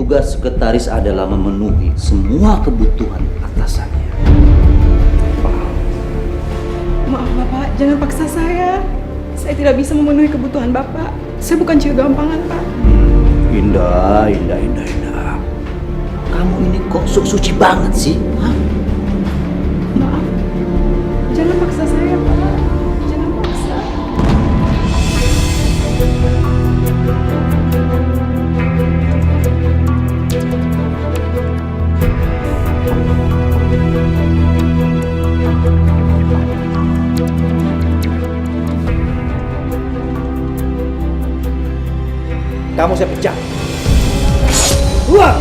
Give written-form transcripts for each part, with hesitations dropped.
tugas sekretaris adalah memenuhi semua kebutuhan atasannya. Paham? Maaf Bapak, jangan paksa saya. Saya tidak bisa memenuhi kebutuhan Bapak. Saya bukan cewek gampangan, Pak. Indah. Kamu ini kok suci banget sih? Hah? Maaf, jangan paksa saya, Pak. Jangan paksa. Kamu saya pecat. Keluar!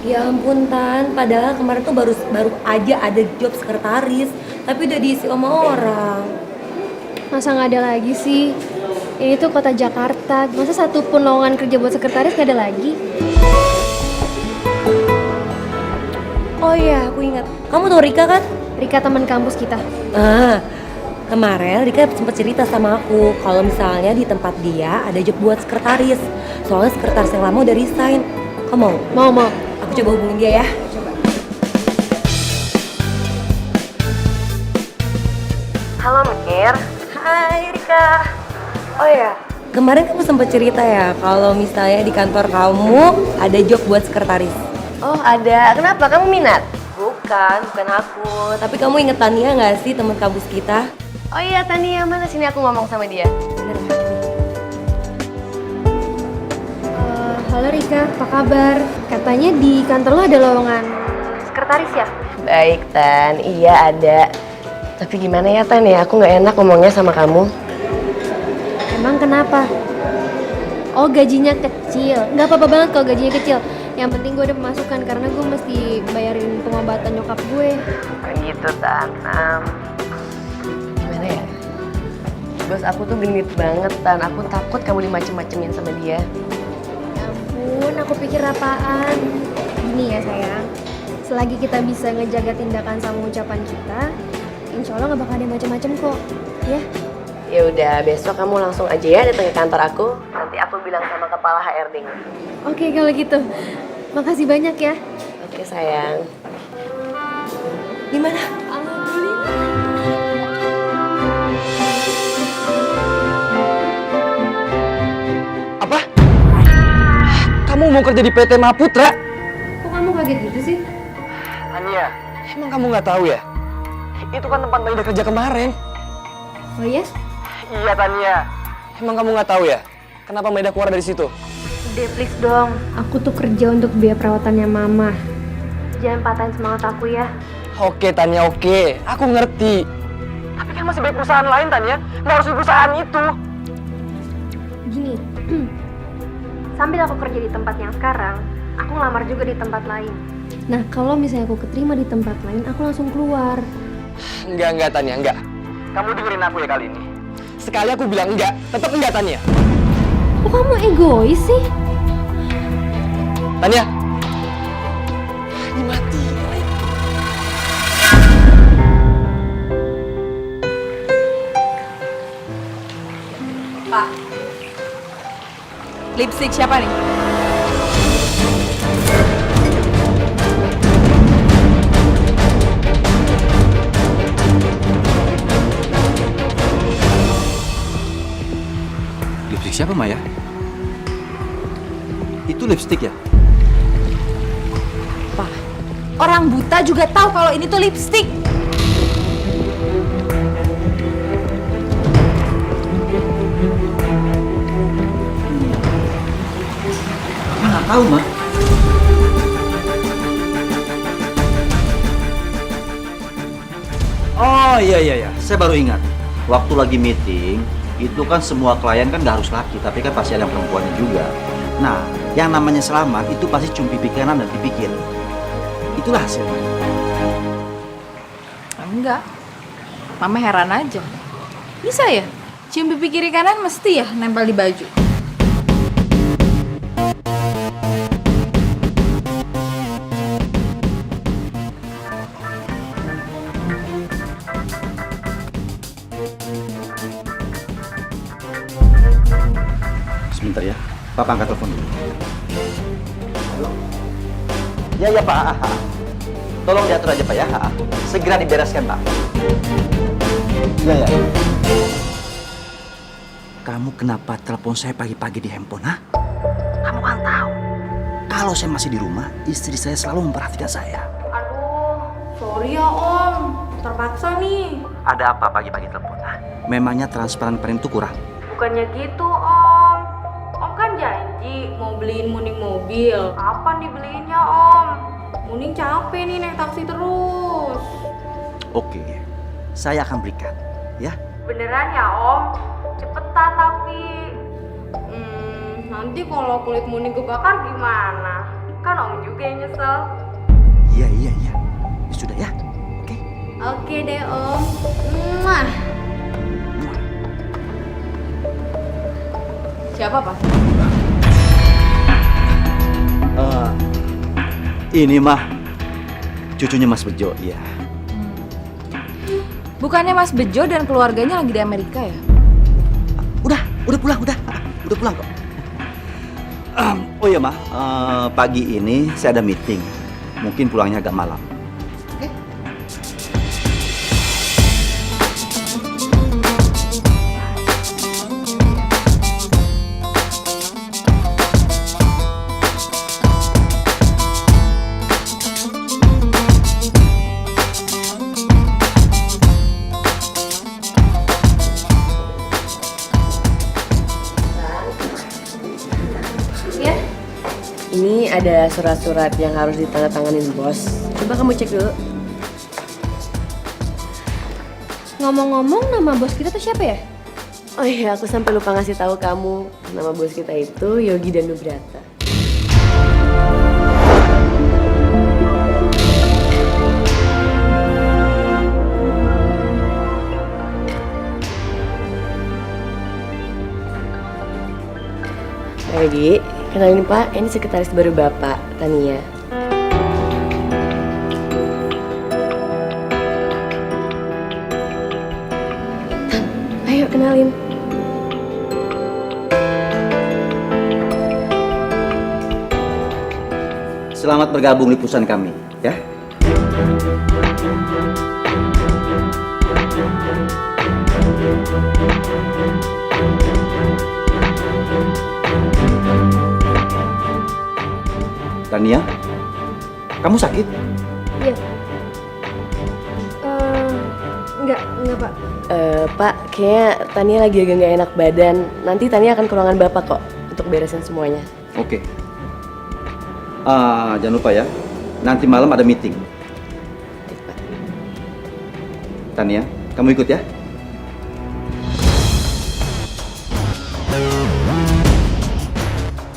Ya ampun Tan, padahal kemarin tuh baru aja ada job sekretaris, tapi udah diisi sama orang. Masa nggak ada lagi sih? Ini tuh kota Jakarta, masa satu pun lowongan kerja buat sekretaris nggak ada lagi? Oh iya, aku ingat. Kamu tahu Rika kan? Rika teman kampus kita. Kemarin Rika sempat cerita sama aku kalau misalnya di tempat dia ada job buat sekretaris. Soalnya sekretaris yang lama udah resign. Kamu mau? Mau. Aku coba hubungin dia ya. Coba. Halo Mir. Hai Rika. Oh ya, kemarin kamu sempat cerita ya kalau misalnya di kantor kamu ada job buat sekretaris. Oh ada, kenapa? Kamu minat? Bukan aku. Tapi kamu inget Tania nggak sih, teman kampus kita? Oh iya Tania, mana sini aku ngomong sama dia. Bener. Halo Rika, apa kabar? Katanya di kantor lo ada lowongan sekretaris ya? Baik Tan, iya ada. Tapi gimana ya Tan ya, aku nggak enak ngomongnya sama kamu. Emang kenapa? Oh gajinya kecil, nggak apa-apa banget kalau gajinya kecil. Yang penting gue ada pemasukan karena gue mesti bayarin pengobatan nyokap gue. Gitu Tan. Gimana ya? Bos aku tuh genit banget Tan, aku takut kamu dimacem-macemin sama dia. Ya ampun, aku pikir apaan. Gini ya sayang, selagi kita bisa ngejaga tindakan sama ucapan kita, insya Allah gak bakal ada macam-macam kok, ya? Ya udah, besok kamu langsung aja ya datang ke kantor aku. Nanti aku bilang sama kepala HRD-nya. Oke kalau gitu, makasih banyak ya. Oke sayang. Gimana? kamu mau kerja di PT Mahaputra. Kok kamu kaget gitu sih? Tania, emang kamu nggak tahu ya? Itu kan tempat Maida kerja kemarin. Oh iya? Iya Tania. Emang kamu nggak tahu ya? Kenapa Maida keluar dari situ? Udah please dong. Aku tuh kerja untuk biaya perawatannya mama. Jangan patahin semangat aku ya. Oke Tania, oke. Aku ngerti. Tapi kan masih banyak perusahaan lain Tania. Nggak harus di perusahaan itu. Gini, sambil aku kerja di tempat yang sekarang, aku ngelamar juga di tempat lain. Nah, kalau misalnya aku keterima di tempat lain, aku langsung keluar. Enggak Tania, enggak. Kamu dengerin aku ya kali ini. Sekali aku bilang enggak, tetap enggak Tania. Kok kamu egois sih? Tania. Dimati. Pak, lipstick siapa nih? Lipstick siapa, Maya? Itu lipstick ya? Pak, orang buta juga tahu kalau ini tuh lipstick. Mama nggak tahu, Ma. Oh iya, saya baru ingat. Waktu lagi meeting, itu kan semua klien kan nggak harus laki, tapi kan pasti ada yang perempuannya juga. Nah, yang namanya selamat itu pasti cium pipi kanan dan pipi kiri. Itulah hasilnya. Enggak. Mama heran aja. Bisa ya? Cium pipi kiri kanan mesti ya nempel di baju. Sebentar ya, Papa angkat telepon dulu. Halo? Ya Pak. Tolong diatur aja Pak ya. Segera dibereskan Pak. Ya. Kamu kenapa telepon saya pagi-pagi di handphone, ha? Kamu kan tahu, kalau saya masih di rumah, istri saya selalu memperhatikan saya. Aduh, sorry ya Om. Terpaksa nih. Ada apa pagi-pagi telepon, ha? Memangnya transparan print itu kurang? Bukannya gitu Om. Om kan janji mau beliin Muning mobil. Kapan dibeliinnya Om? Muning capek nih naik taksi terus. Oke, saya akan berikan, ya. Beneran ya Om? Cepetan tapi. Nanti kalau kulit Muning kebakar gimana? Kan Om juga yang nyesel. Iya. Ya sudah ya. Oke. Oke deh Om. Mwah. Siapa, Pak? Ini mah cucunya Mas Bejo, iya. Bukannya Mas Bejo dan keluarganya lagi di Amerika ya? Udah pulang kok. Oh iya mah, pagi ini saya ada meeting, mungkin pulangnya agak malam. Oke? Ya. Ini ada surat-surat yang harus ditandatanganin bos. Coba kamu cek dulu. Ngomong-ngomong, nama bos kita tuh siapa ya? Oh iya, aku sampai lupa ngasih tahu kamu. Nama bos kita itu Yogi Danubrata. Yogi, kenalin Pak, ini sekretaris baru Bapak, Tania. Ayo kenalin. Selamat bergabung di perusahaan kami, ya. Tania, kamu sakit? Iya. Enggak Pak. Pak, kayaknya Tania lagi agak nggak enak badan. Nanti Tania akan ke ruangan Bapak kok untuk beresin semuanya. Oke. Jangan lupa ya, nanti malam ada meeting. Tania, kamu ikut ya?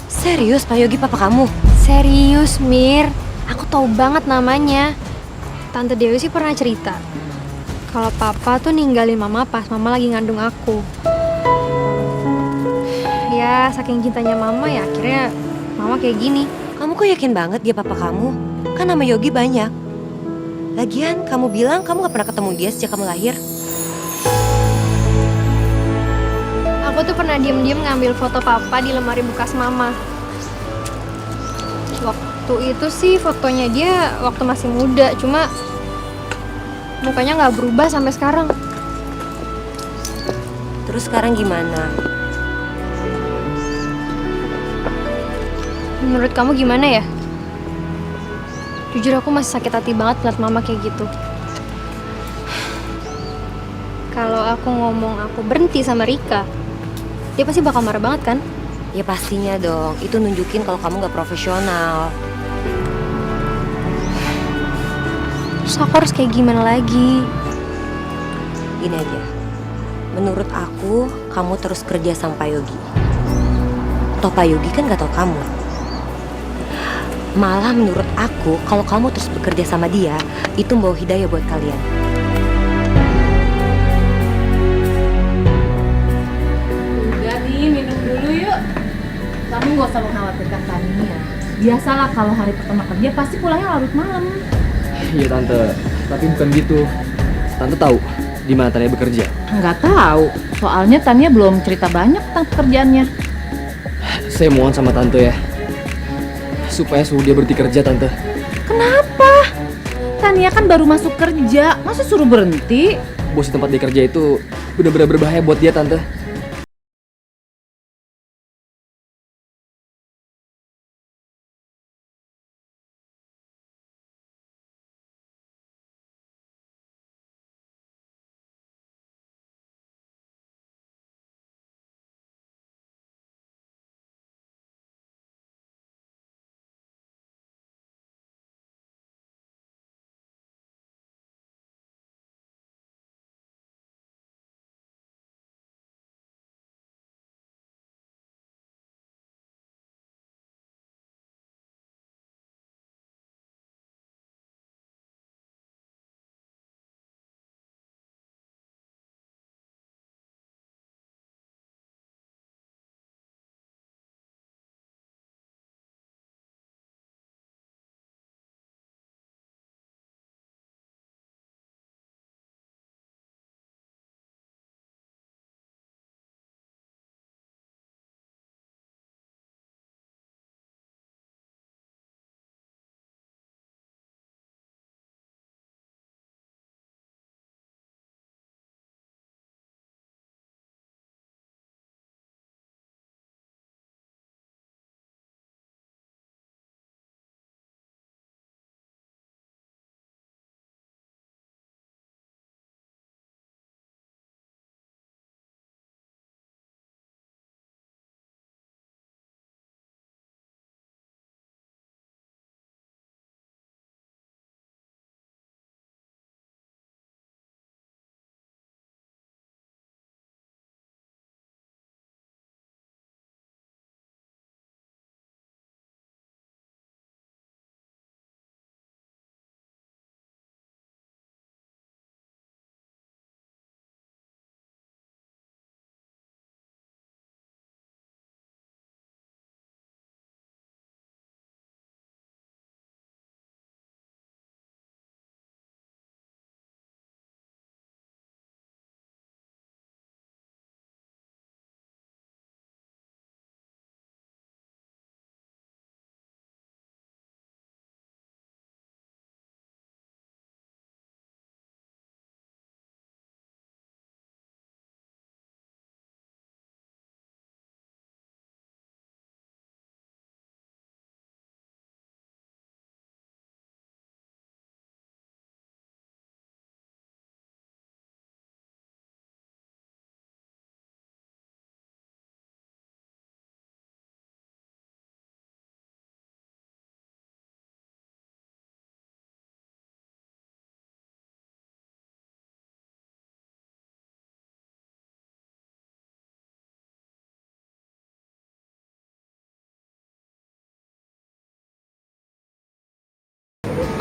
Serius Pak Yogi papa kamu? Serius, Mir. Aku tahu banget namanya. Tante Dewi sih pernah cerita kalau papa tuh ninggalin mama pas mama lagi ngandung aku. Ya, saking cintanya mama ya akhirnya mama kayak gini. Kamu kok yakin banget dia papa kamu? Kan nama Yogi banyak. Lagian kamu bilang kamu gak pernah ketemu dia sejak kamu lahir. Aku tuh pernah diem-diem ngambil foto papa di lemari bekas mama. Waktu itu sih fotonya dia waktu masih muda, cuma mukanya nggak berubah sampai sekarang. Terus sekarang gimana? Menurut kamu gimana ya? Jujur aku masih sakit hati banget liat mama kayak gitu. Kalau aku ngomong aku berhenti sama Rika, dia pasti bakal marah banget kan? Ya pastinya dong, itu nunjukin kalau kamu gak profesional. Terus aku harus kayak gimana lagi? Gini aja, menurut aku kamu terus kerja sama Pak Yogi. Toh Pak Yogi kan gak tau kamu. Malah menurut aku kalau kamu terus bekerja sama dia, itu membawa hidayah buat kalian. Udah nih, minum dulu yuk. Kamu gak usah mengkhawatirkan Tania. Biasalah kalau hari pertama kerja pasti pulangnya larut malam. Iya tante, tapi bukan gitu. Tante tahu di mana Tania bekerja? Nggak tahu, soalnya Tania belum cerita banyak tentang pekerjaannya. Saya mohon sama tante ya, supaya suruh dia berhenti kerja tante. Kenapa? Tania kan baru masuk kerja, masa suruh berhenti? Bos di tempat dia kerja itu benar-benar berbahaya buat dia tante.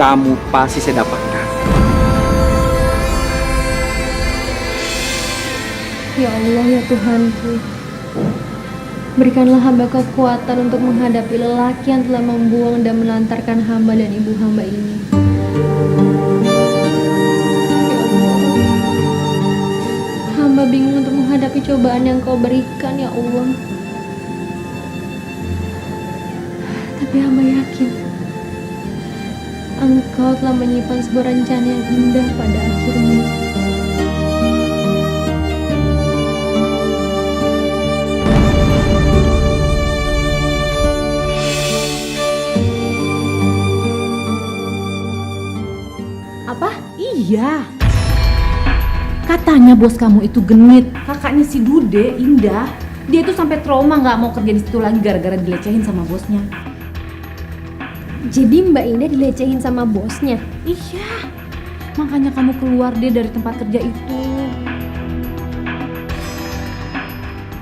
kamu pasti saya dapatkan. Ya Allah ya Tuhanku, berikanlah hamba kekuatan untuk menghadapi lelaki yang telah membuang dan melantarkan hamba dan ibu hamba ini. Ya Allah, hamba bingung untuk menghadapi cobaan yang kau berikan ya Allah. Tapi hamba yakin Engkau telah menyimpan sebuah rencana yang indah pada akhirnya. Apa? Iya. Katanya bos kamu itu genit. Kakaknya si Dude, Indah. Dia tuh sampai trauma nggak mau kerja di situ lagi gara-gara dilecehin sama bosnya. Jadi Mbak Indah dilecehin sama bosnya? Iya. Makanya kamu keluar deh dari tempat kerja itu.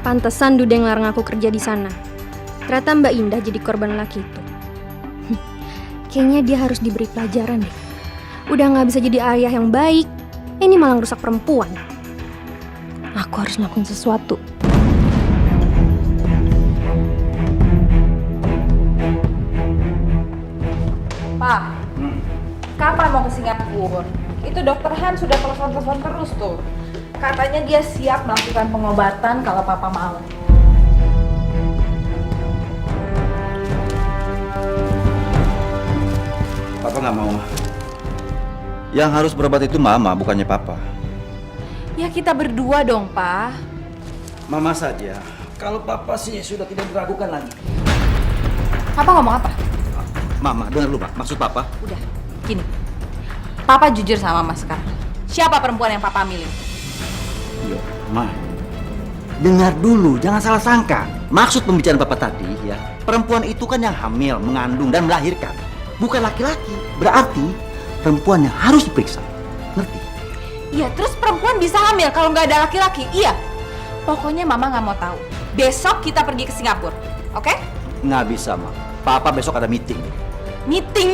Pantesan Dude yang larang aku kerja di sana. Ternyata Mbak Indah jadi korban laki itu. Kayaknya dia harus diberi pelajaran deh. Udah nggak bisa jadi ayah yang baik, ini malah rusak perempuan. Aku harus ngelakuin sesuatu. Pak, kapan mau ke Singapura? Itu dokter Han sudah telepon-telepon terus tuh. Katanya dia siap melakukan pengobatan kalau papa mau. Papa nggak mau. Yang harus berobat itu mama, bukannya papa. Ya kita berdua dong, Pak. Mama saja. Kalau papa sih sudah tidak diragukan lagi. Papa ngomong apa? Mama, dengar dulu, Pak. Maksud papa? Udah, gini. Papa jujur sama Mas sekarang. Siapa perempuan yang papa milih? Iya, Ma. Dengar dulu, jangan salah sangka. Maksud pembicaraan papa tadi, ya, perempuan itu kan yang hamil, mengandung, dan melahirkan. Bukan laki-laki. Berarti perempuan yang harus diperiksa. Ngerti? Iya, terus perempuan bisa hamil kalau nggak ada laki-laki? Iya. Pokoknya mama nggak mau tahu. Besok kita pergi ke Singapura, oke? Nggak bisa, Ma. Papa besok ada meeting. Meeting.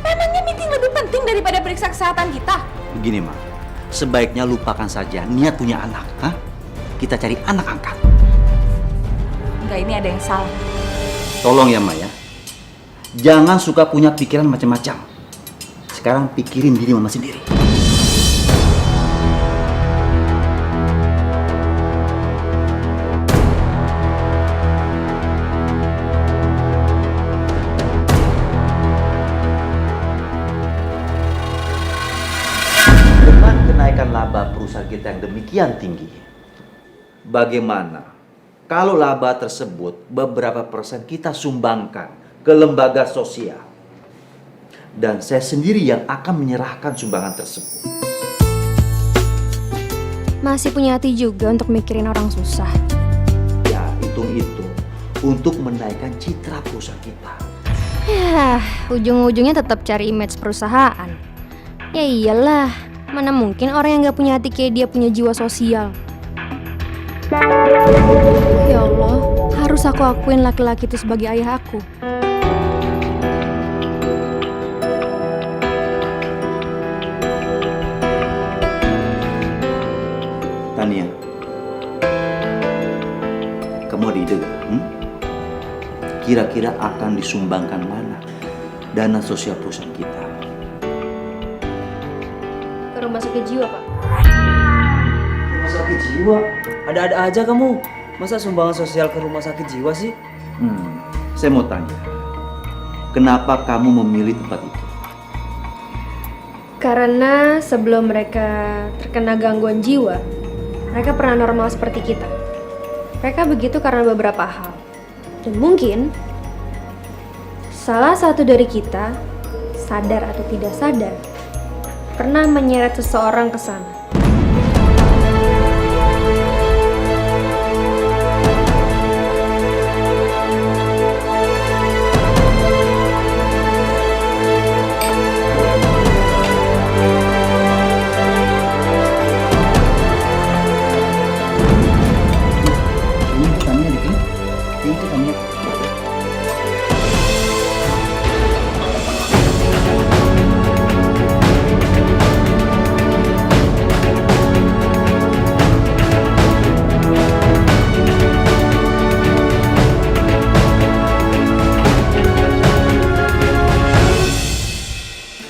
Memangnya meeting lebih penting daripada periksa kesehatan kita? Begini, Ma. Sebaiknya lupakan saja niat punya anak. Hah? Kita cari anak angkat. Enggak, ini ada yang salah. Tolong ya, Ma, ya. Jangan suka punya pikiran macam-macam. Sekarang pikirin diri Mama sendiri. Dengan kenaikan laba perusahaan kita yang demikian tinggi, bagaimana kalau laba tersebut beberapa persen kita sumbangkan ke lembaga sosial? Dan saya sendiri yang akan menyerahkan sumbangan tersebut. Masih punya hati juga untuk mikirin orang susah. Ya, hitung-hitung untuk menaikkan citra perusahaan kita. Ya, ujung-ujungnya tetap cari image perusahaan. Ya iyalah, mana mungkin orang yang gak punya hati kayak dia punya jiwa sosial. Ya Allah, harus aku akuin laki-laki itu sebagai ayah aku. Tania, kamu ada ide gak? Kira-kira akan disumbangkan mana dana sosial perusahaan kita? Ke rumah sakit jiwa, Pak. Rumah sakit jiwa? Ada-ada aja kamu. Masa sumbangan sosial ke rumah sakit jiwa sih? Saya mau tanya, kenapa kamu memilih tempat itu? Karena sebelum mereka terkena gangguan jiwa, mereka pernah normal seperti kita. Mereka begitu karena beberapa hal. Dan mungkin salah satu dari kita, sadar atau tidak sadar, pernah menyeret seseorang ke sana.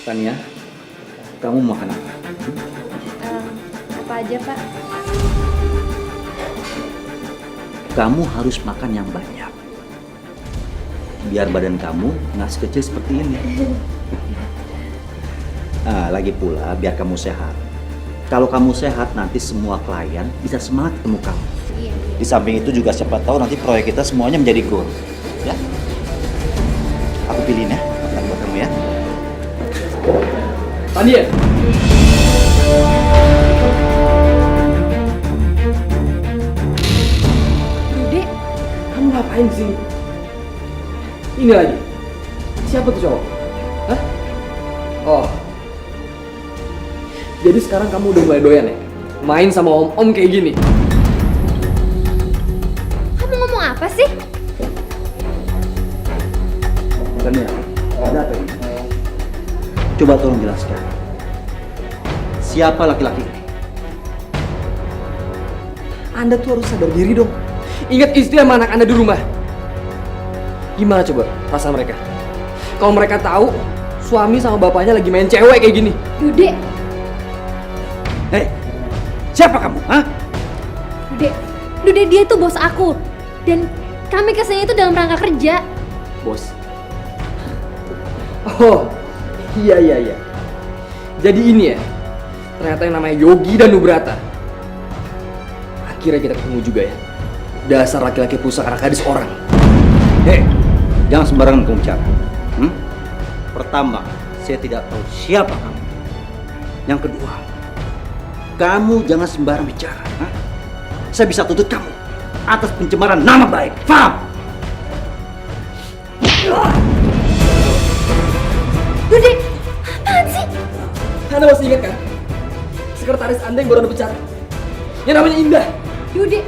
Tania, kamu makan apa? Apa aja, Pak? Kamu harus makan yang banyak. Biar badan kamu nggak sekecil seperti ini. Lagi pula biar kamu sehat. Kalau kamu sehat, nanti semua klien bisa semangat ketemu kamu. Iya. Di samping itu juga siapa tahu nanti proyek kita semuanya menjadi goal. Ya? Aku pilihin ya, makanan buat kamu ya. Tania. Dude, Kamu ngapain di sini? Ini lagi. Siapa tuh cowok? Hah? Oh. Jadi sekarang kamu udah mulai doyan ya? Main sama om-om kayak gini? kamu ngomong apa sih? Tania, ada apa ini? Coba tolong jelaskan. Siapa laki-laki ini? Anda tuh harus sadar diri dong. Ingat istri sama anak Anda di rumah. Gimana coba perasaan mereka? Kalau mereka tahu suami sama bapaknya lagi main cewek kayak gini. Dude, Hei, siapa kamu? Hah? Dude dia itu bos aku. Dan kami kesini itu dalam rangka kerja. Bos. Oh, iya. Jadi ini ya, ternyata yang namanya Yogi dan Nubrata. Akhirnya kita ketemu juga ya. Dasar laki-laki pusaka anak gadis orang. Hei, jangan sembarangan kamu bicara. Pertama, saya tidak tahu siapa kamu. Yang kedua, kamu jangan sembarang bicara. Hah? Saya bisa tuntut kamu atas pencemaran nama baik. Paham? Dude, apaan sih? Anda masih ingat kan? Sekretaris Anda yang baru Anda pecat. Yang namanya Indah. Dude,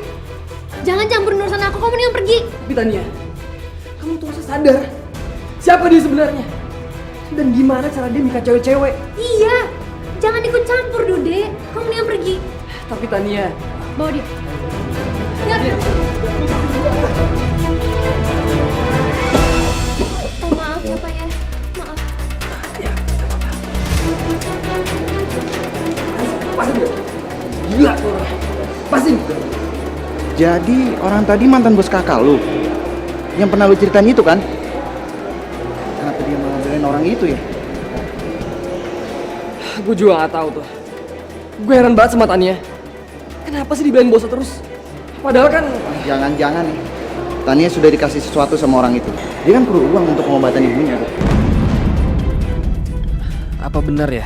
jangan campur urusan aku, kamu mendingan pergi. Tapi Tania, kamu tuh harus sadar. Siapa dia sebenarnya? Dan gimana cara dia mikat cewek-cewek? Iya, jangan ikut campur, Dude. Kamu mendingan pergi. Tapi Tania, Bawa dia. Ya. Oh, maaf ya, Pak ya. Maaf. pasin dia. Gila tuh orang. Pasin. Jadi orang tadi mantan bos kakak lu yang pernah lu ceritain itu kan? Kenapa dia malah belain orang itu ya? Gue juga gak tahu tuh. Gue heran banget sama Tania. Kenapa sih dibelain bosnya terus? Padahal kan Jangan-jangan Tania sudah dikasih sesuatu sama orang itu. Dia kan perlu uang untuk pengobatan ibunya. apa benar ya?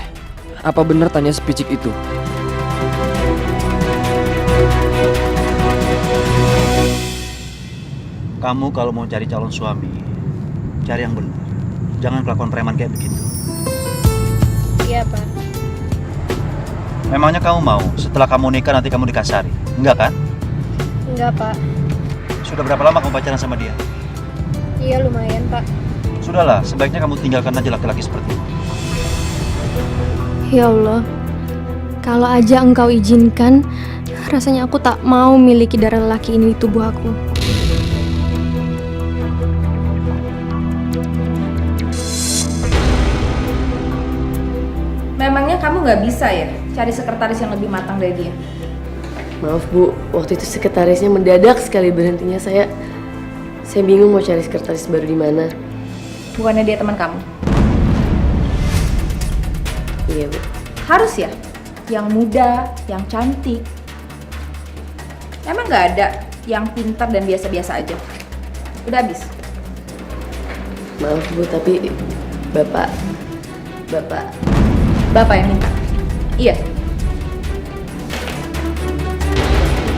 Apa benar Tania sepicik itu? Kamu kalau mau cari calon suami, cari yang benar. Jangan kelakuan preman kayak begitu. Iya, Pak. Memangnya kamu mau setelah kamu nikah nanti kamu dikasari? Enggak kan? Enggak, Pak. Sudah berapa lama kamu pacaran sama dia? Iya, lumayan, Pak. Sudahlah, sebaiknya kamu tinggalkan aja laki-laki seperti itu. Ya Allah, kalau aja Engkau izinkan, rasanya aku tak mau miliki darah lelaki ini di tubuh aku. Memangnya kamu nggak bisa ya cari sekretaris yang lebih matang dari dia? Maaf Bu, waktu itu sekretarisnya mendadak sekali berhentinya. Saya bingung mau cari sekretaris baru di mana. Bukannya dia teman kamu? Iya Bu. Harus ya, yang muda, yang cantik. Emang nggak ada yang pintar dan biasa-biasa aja? Udah habis? Maaf Bu, tapi Bapak Bapak yang minta? Iya.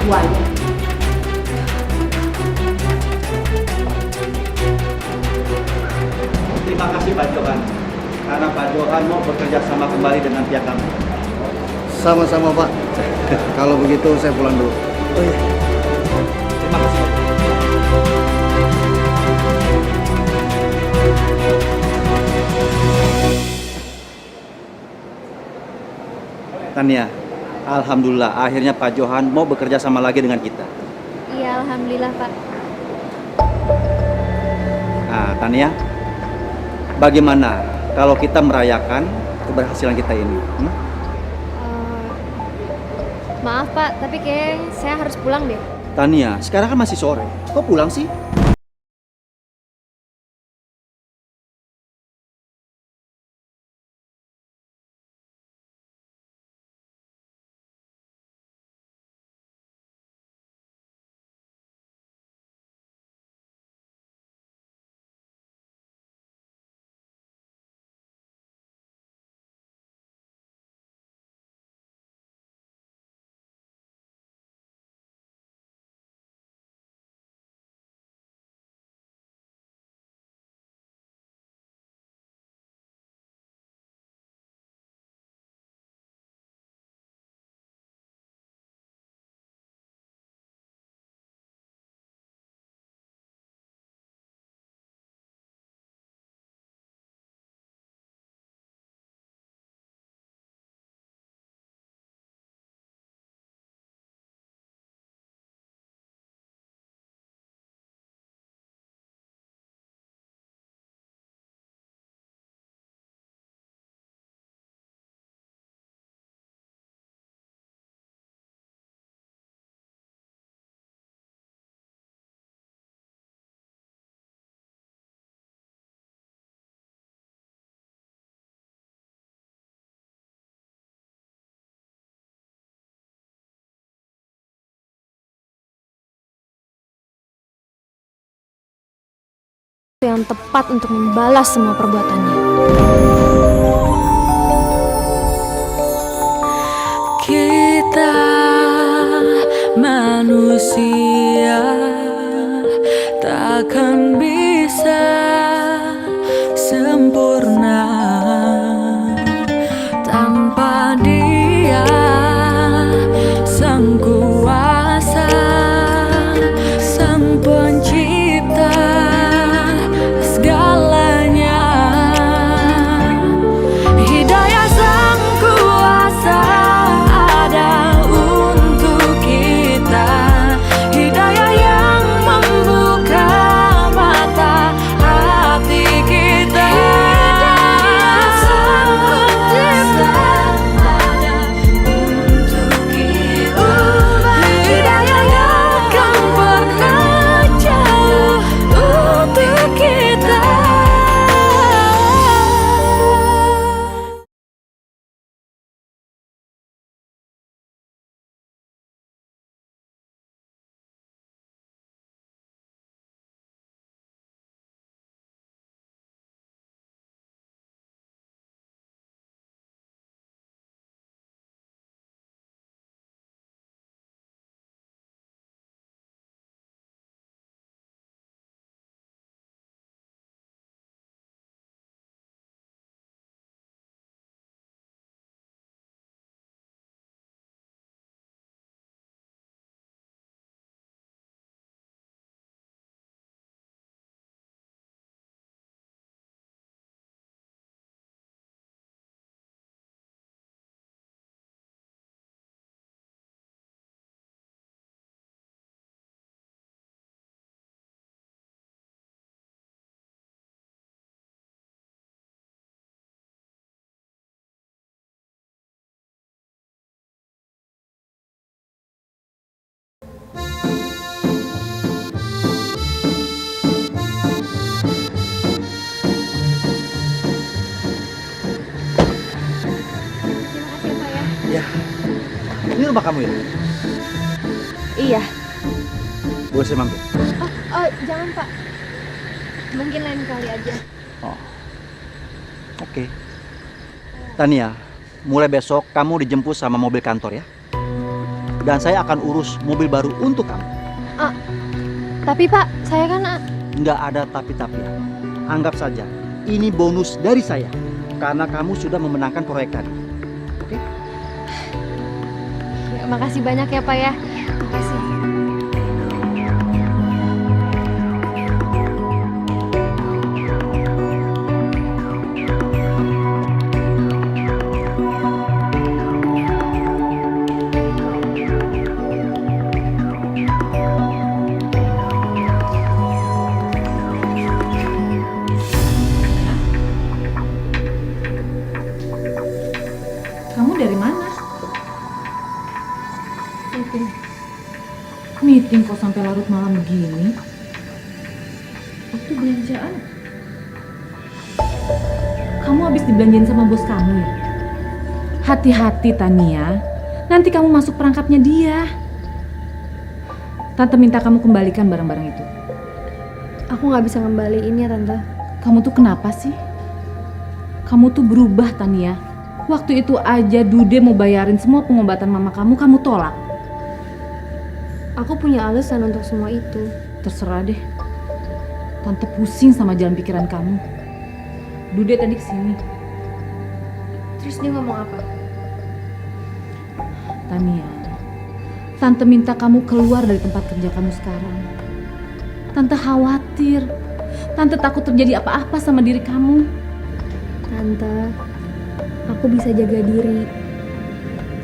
Why? Terima kasih Pak Johan, karena Pak Johan mau bekerja sama kembali dengan pihak kami. Sama-sama Pak. Kalau begitu saya pulang dulu. Oh iya. Terima kasih Pak. Tania, alhamdulillah akhirnya Pak Johan mau bekerja sama lagi dengan kita. Iya, alhamdulillah, Pak. Nah, Tania, bagaimana kalau kita merayakan keberhasilan kita ini. Maaf Pak, tapi kayak saya harus pulang deh. Tania, sekarang kan masih sore. Kok pulang sih? Yang tepat untuk membalas semua perbuatannya. Kita manusia takkan bisa sempurna tanpa Dia Sang Kuasa, Sang Pencipta segalanya. Hidayah Sang Kuasa ada untuk kita, hidayah yang membuka mata hati kita. Hidayah Sang Pencipta ada untuk kita, hidayah yang akan pernah jauh untuk kita. Ya. Ini rumah kamu ya? Iya. Boleh saya mampir? Oh, jangan Pak. Mungkin lain kali aja. Oh. Oke. Tania, mulai besok kamu dijemput sama mobil kantor ya. Dan saya akan urus mobil baru untuk kamu. Tapi Pak, saya kan Nggak ada tapi-tapi ya. Anggap saja ini bonus dari saya karena kamu sudah memenangkan proyek tadi. Oke? ya, makasih banyak ya Pak ya. Makasih. Kamu dari mana? Meeting kok sampai larut malam begini? Waktu belanjaan. Kamu habis dibelanjain sama bos kamu ya? Hati-hati Tania, nanti kamu masuk perangkapnya dia. Tante minta kamu kembalikan barang-barang itu. Aku nggak bisa ngembaliin ya Tante. Kamu tuh kenapa sih? Kamu tuh berubah Tania. Waktu itu aja Dude mau bayarin semua pengobatan mama kamu tolak. Aku punya alasan untuk semua itu. Terserah deh. Tante pusing sama jalan pikiran kamu. Dude tadi kesini. Terus dia ngomong apa? Tania, Tante minta kamu keluar dari tempat kerja kamu sekarang. Tante khawatir. Tante takut terjadi apa-apa sama diri kamu. Tante, aku bisa jaga diri.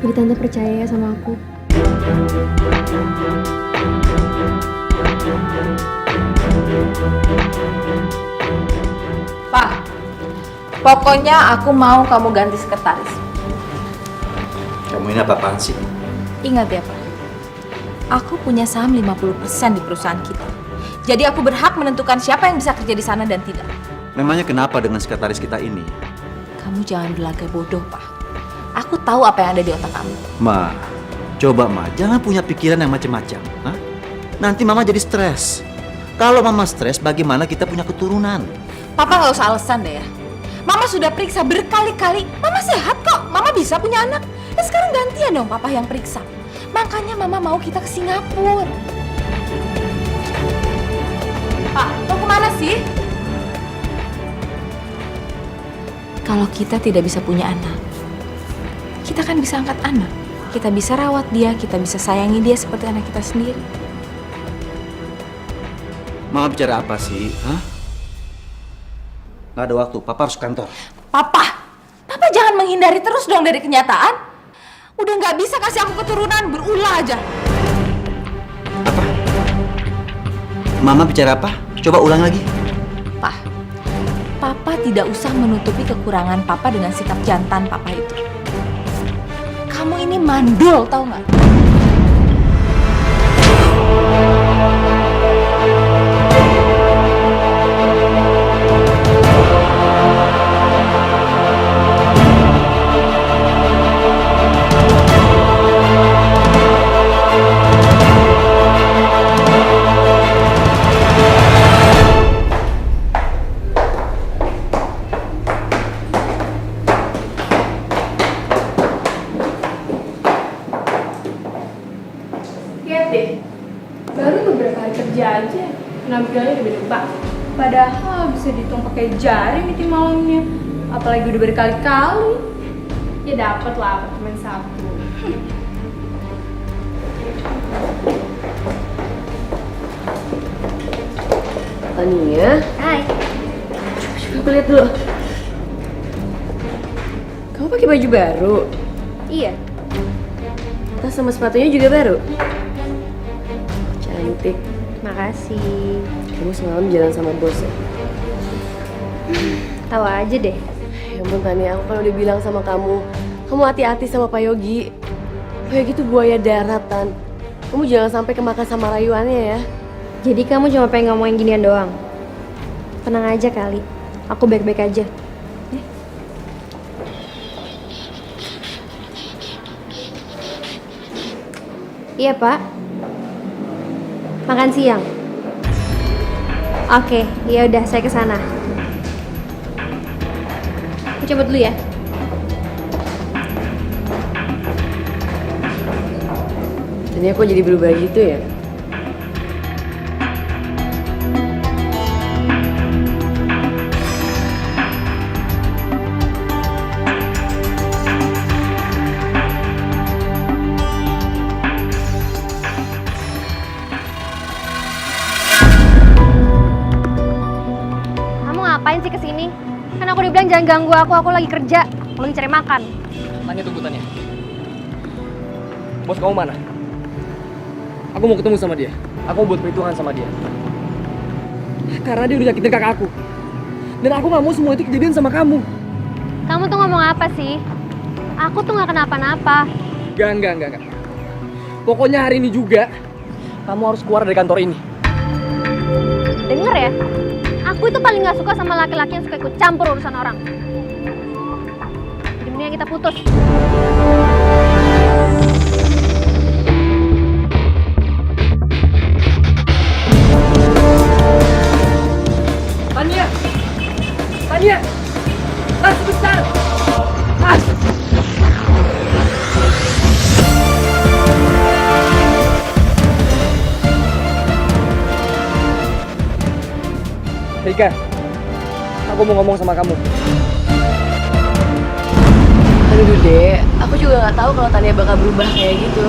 Jadi Tante percaya ya sama aku. Pak, pokoknya aku mau kamu ganti sekretaris. Kamu ini apa-apaan sih? Ingat ya Pak, aku punya saham 50% di perusahaan kita. Jadi aku berhak menentukan siapa yang bisa kerja di sana dan tidak. Memangnya kenapa dengan sekretaris kita ini? Kamu jangan berlagak bodoh, Pak. Aku tahu apa yang ada di otak kamu. Ma, coba Ma, jangan punya pikiran yang macam-macam. Hah? Nanti Mama jadi stres. Kalau Mama stres, bagaimana kita punya keturunan? Papa nggak usah alasan deh ya. Mama sudah periksa berkali-kali. Mama sehat kok. Mama bisa punya anak. Ya sekarang gantian dong Papa yang periksa. Makanya Mama mau kita ke Singapura. Pak, mau kemana sih? Kalau kita tidak bisa punya anak, kita kan bisa angkat anak. Kita bisa rawat dia, kita bisa sayangi dia seperti anak kita sendiri. Mama bicara apa sih? Hah? Gak ada waktu, Papa harus ke kantor. Papa jangan menghindari terus dong dari kenyataan. Udah nggak bisa kasih aku keturunan, berulah aja. Apa? Mama bicara apa? Coba ulang lagi. Papa tidak usah menutupi kekurangan Papa dengan sikap jantan Papa itu. Kamu ini mandul, tau nggak? Lihat deh, baru beberapa hari kerja aja penampilannya udah beda banget. Padahal bisa dihitung pakai jari meeting malamnya. Apalagi udah berkali-kali. Ya dapet lah apartemen satu. Tania, Hai. coba aku lihat dulu. Kamu pakai baju baru? Iya. Tas sama sepatunya juga baru? Cantik. Makasih. Kamu semalam jalan sama bos ya? Tahu aja deh. Ya ampun Tania, aku kan udah bilang sama kamu hati-hati sama Pak Yogi. Pak Yogi tuh buaya daratan. Kamu jangan sampai kemakan sama rayuannya ya. Jadi kamu cuma pengen ngomongin ginian doang? Tenang aja kali. Aku baik-baik aja. Iya, Pak. Makan siang. Oke, ya udah saya ke sana. Aku coba dulu ya. Tania kok jadi berubah gitu ya? Kamu ngapain sih kesini? Kan aku dibilang jangan ganggu aku lagi kerja. Aku lagi cari makan. Tanya, tunggu Tanya. Bos kamu mana? Aku mau ketemu sama dia. Aku mau buat perhitungan sama dia. Karena dia udah nyakitin kakak aku. Dan aku gak mau semua itu kejadian sama kamu. Kamu tuh ngomong apa sih? Aku tuh nggak kenapa-napa. Enggak. Pokoknya hari ini juga kamu harus keluar dari kantor ini. Denger ya, aku itu paling nggak suka sama laki-laki yang suka ikut campur urusan orang. Jadi mendingan kita putus. Tania! Mas, sebentar! Mas! Rika, aku mau ngomong sama kamu. Aduh Dek, aku juga nggak tahu kalau Tania bakal berubah kayak gitu.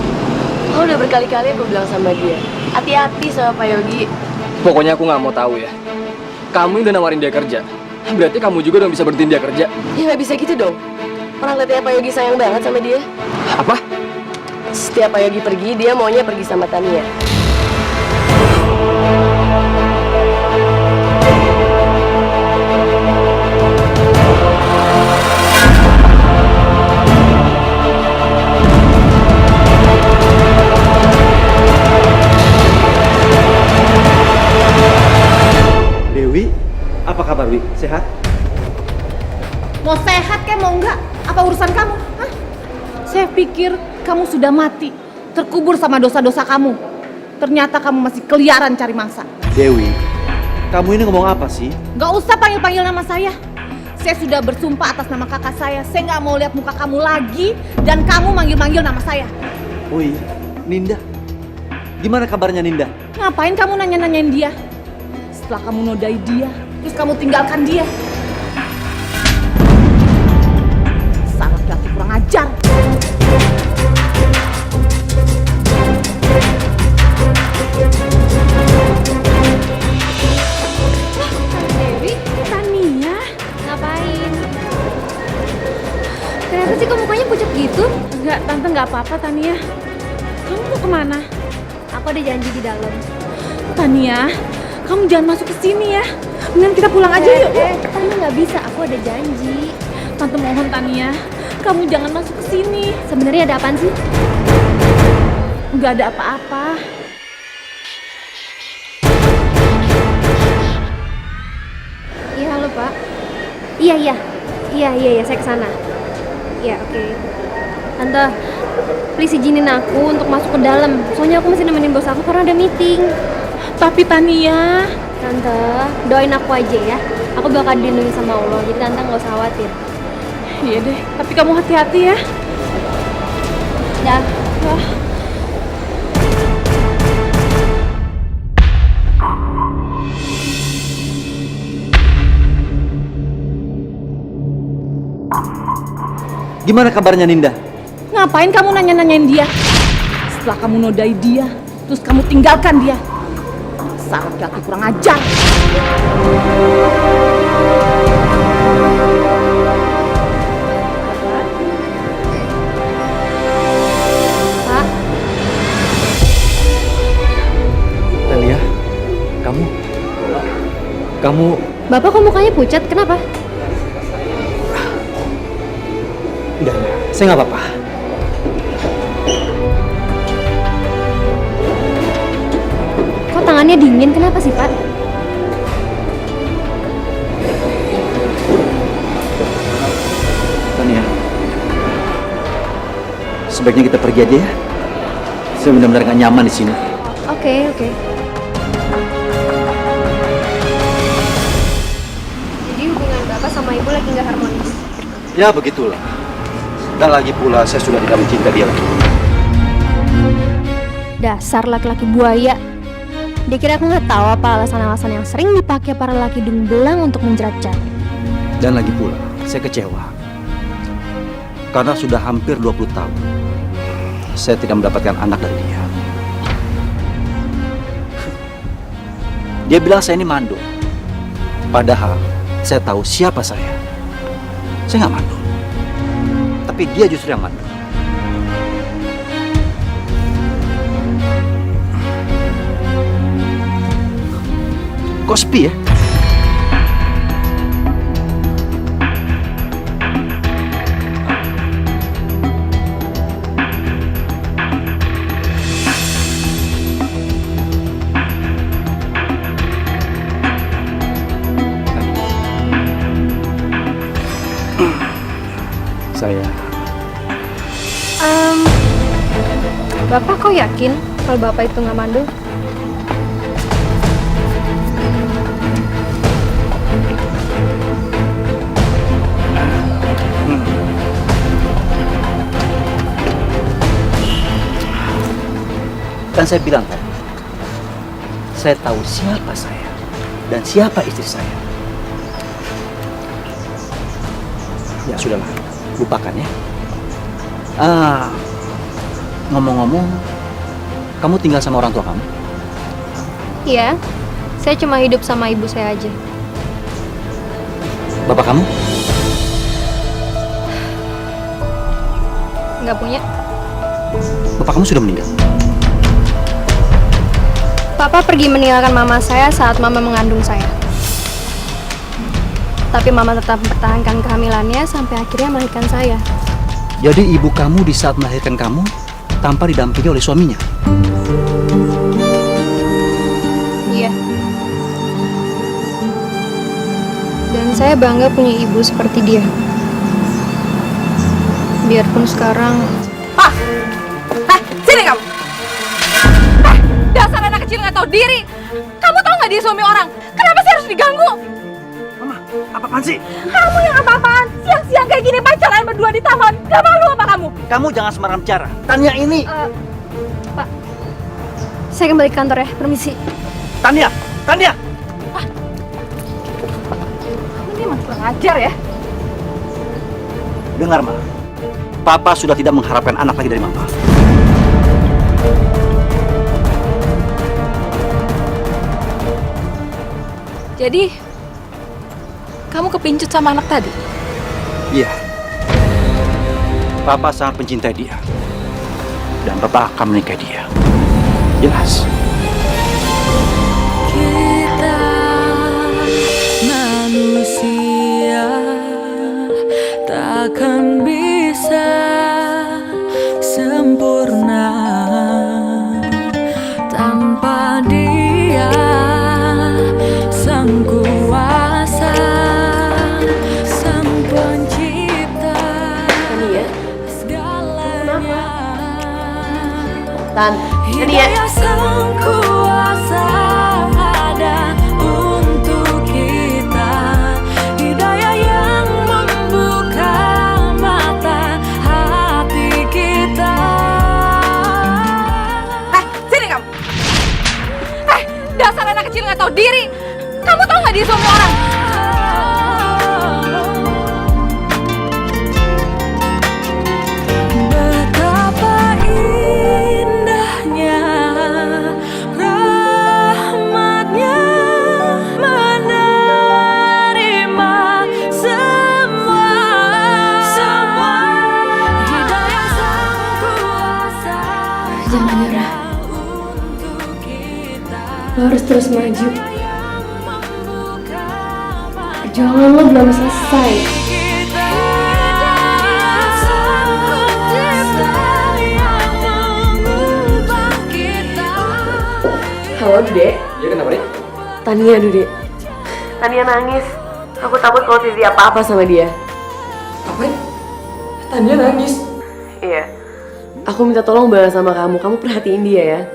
Aku udah berkali-kali aku bilang sama dia, hati-hati sama Pak Yogi. Pokoknya aku nggak mau tahu ya. Kamu udah nawarin dia kerja. Berarti kamu juga udah bisa berhentiin dia kerja. Ya nggak bisa gitu dong. Orang lihatnya Pak Yogi sayang banget sama dia. Apa? Setiap Pak Yogi pergi, dia maunya pergi sama Tania. Dewi, apa kabar Wi? Sehat? Mau sehat kayak mau enggak? Apa urusan kamu? Hah? Saya pikir kamu sudah mati, terkubur sama dosa-dosa kamu. Ternyata kamu masih keliaran cari mangsa. Dewi, kamu ini ngomong apa sih? Gak usah panggil-panggil nama saya. Saya sudah bersumpah atas nama kakak saya. Saya gak mau lihat muka kamu lagi dan kamu manggil-manggil nama saya. Oi, Ninda. Gimana kabarnya Ninda? Ngapain kamu nanya-nanyain dia? Setelah kamu nodai dia, terus kamu tinggalkan dia. Sangat laki kurang ajar. Dewi, Tania, ngapain? Kenapa sih kok mukanya pucat gitu? Enggak, Tante nggak apa-apa Tania. Kamu mau kemana? Aku ada janji di dalam. Tania, kamu jangan masuk ke sini ya. Mendingan kita pulang aja yuk. Tante nggak bisa, aku ada janji. Tante mohon Tania, kamu jangan masuk ke sini. Sebenarnya ada apaan sih? Nggak ada apa-apa. Iya, halo Pak. Iya, saya kesana. Iya, oke. Tante, please izinin aku untuk masuk ke dalam. Soalnya aku masih nemenin bos aku karena ada meeting. Tapi Tania, Tante, doain aku aja ya. Aku bakal dilindungi sama Allah, jadi Tante nggak usah khawatir. iya deh. Tapi kamu hati-hati ya. Dah. Wah. Gimana kabarnya Ninda? Ngapain kamu nanya-nanyain dia? Setelah kamu nodai dia, terus kamu tinggalkan dia. Sangat laki kurang ajar. Pak, Tania, kamu Bapak kok mukanya pucat? Kenapa? Enggak, saya nggak apa-apa. Kok tangannya dingin? Kenapa sih, Pak? Tania, sebaiknya kita pergi aja ya. Saya benar-benar nggak nyaman di sini. Oke. Jadi hubungan Bapak sama Ibu lagi nggak harmonis? Ya begitulah. Dan lagi pula saya sudah tidak mencinta dia lagi. Dasar laki-laki buaya. Dia kira aku nggak tahu apa alasan-alasan yang sering dipakai para laki dung belang untuk menjerat cari. Dan lagi pula, saya kecewa. Karena sudah hampir 20 tahun, saya tidak mendapatkan anak dari dia. Dia bilang saya ini mandul. Padahal saya tahu siapa saya. Saya nggak mandul. Tapi dia justru yang mandul. Kok sepi ya? Bapak kok yakin kalau Bapak itu nggak mandul? Kan saya bilang kan, saya tahu siapa saya dan siapa istri saya. Ya sudahlah, lupakan ya. Ngomong-ngomong, kamu tinggal sama orang tua kamu? Iya, saya cuma hidup sama ibu saya aja. Bapak kamu? Nggak punya. Bapak kamu sudah meninggal? Papa pergi meninggalkan mama saya saat mama mengandung saya. Tapi mama tetap mempertahankan kehamilannya sampai akhirnya melahirkan saya. Jadi ibu kamu di saat melahirkan kamu tanpa didampingi oleh suaminya? Iya. Dan saya bangga punya ibu seperti dia. Biarpun sekarang... Sini kamu! Dasar anak kecil nggak tahu diri! Kamu tahu nggak dia suami orang? Kenapa sih harus diganggu? Mama, apa-apaan sih? Kamu yang apa-apaan? Siang-siang kayak gini pacaran berdua di taman. Gak malu apa kamu? Kamu jangan sembarangan bicara. Tania ini... Pak, saya kembali ke kantor ya, permisi. Tania! Tania! Kamu ini emang kurang ajar ya. Dengar, Ma. Papa sudah tidak mengharapkan anak lagi dari Mama. Jadi, kamu kepincut sama anak tadi? Iya. Papa sangat mencintai dia. Dan Papa akan menikahi dia. Jelas. Kita manusia takkan bisa sempurna tanpa Dia Sang Kuasa, Sang Pencipta segalanya. Hidayah Sang Kuasa ada untuk kita, hidayah yang membuka mata hati kita. Sini kamu! Dasar anak kecil nggak tahu diri! Kamu tahu nggak dia suami orang? Betapa indahnya rahmatnya menerima semua hidayah Sang Kuasa. Jangan nyerah. Lo harus terus maju. Perjuangan lo belum selesai. Halo, Dude. Iya, kenapa nih? Tania, Dude. Tania nangis. Aku takut kalau terjadi apa-apa sama dia. Apa ya? Tania nangis. Iya. Aku minta tolong balas sama kamu. Kamu perhatiin dia ya.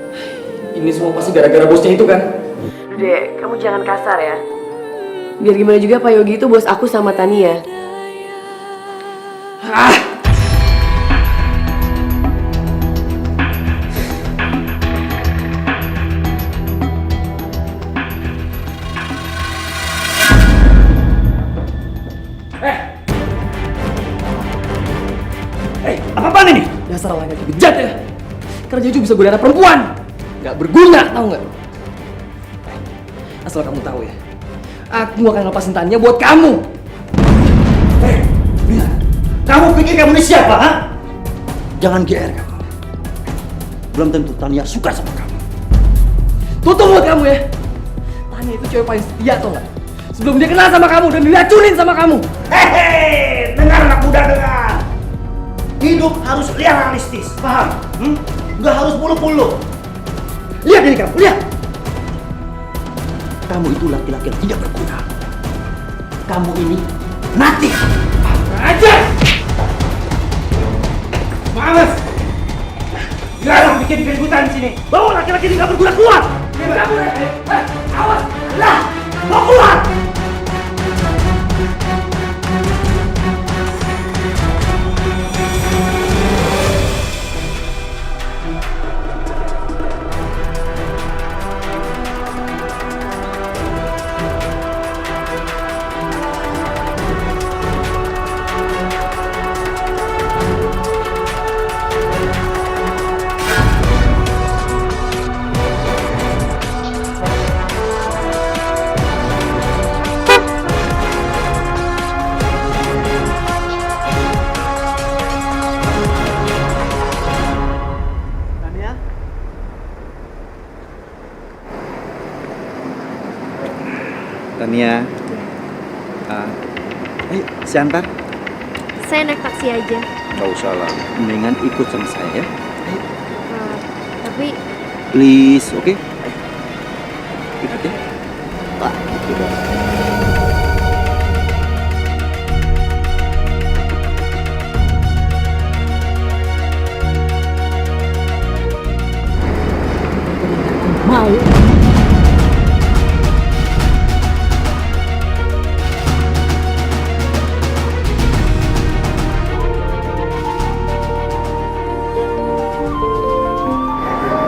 Ini semua pasti gara-gara bosnya itu kan? Dude, kamu jangan kasar ya. Biar gimana juga Pak Yogi itu bos aku sama Tania. Apa-apaan ini? Dasar laki-laki bejat ya. Kerja juga bisa godaan perempuan. Gak berguna, tau nggak? Asal kamu tahu ya, aku akan lepasin Tania buat kamu. Lihat. Kamu pikir kamu ini siapa, ha? Jangan GR kamu. Belum tentu Tania suka sama kamu. Tutup mulut kamu ya. Tania itu cewek paling setia, tau nggak? Sebelum dia kenal sama kamu dan diracunin sama kamu. Hehehe, dengar anak muda, dengar. Hidup harus realistis, paham? Nggak harus bulu-bulu. Lihat diri kamu, lihat. Kamu itu laki-laki yang tidak berguna. Kamu ini natif. Aja. Males. bikin keributan di sini. Bawa laki-laki ini nggak berguna keluar. Kabur, awas, lah, mau keluar. Tania, si antar? Saya naik taksi aja. Gak usah lah, mendingan ikut sama saya ya. Tapi Please, oke? Ikut ya. Gitu dong.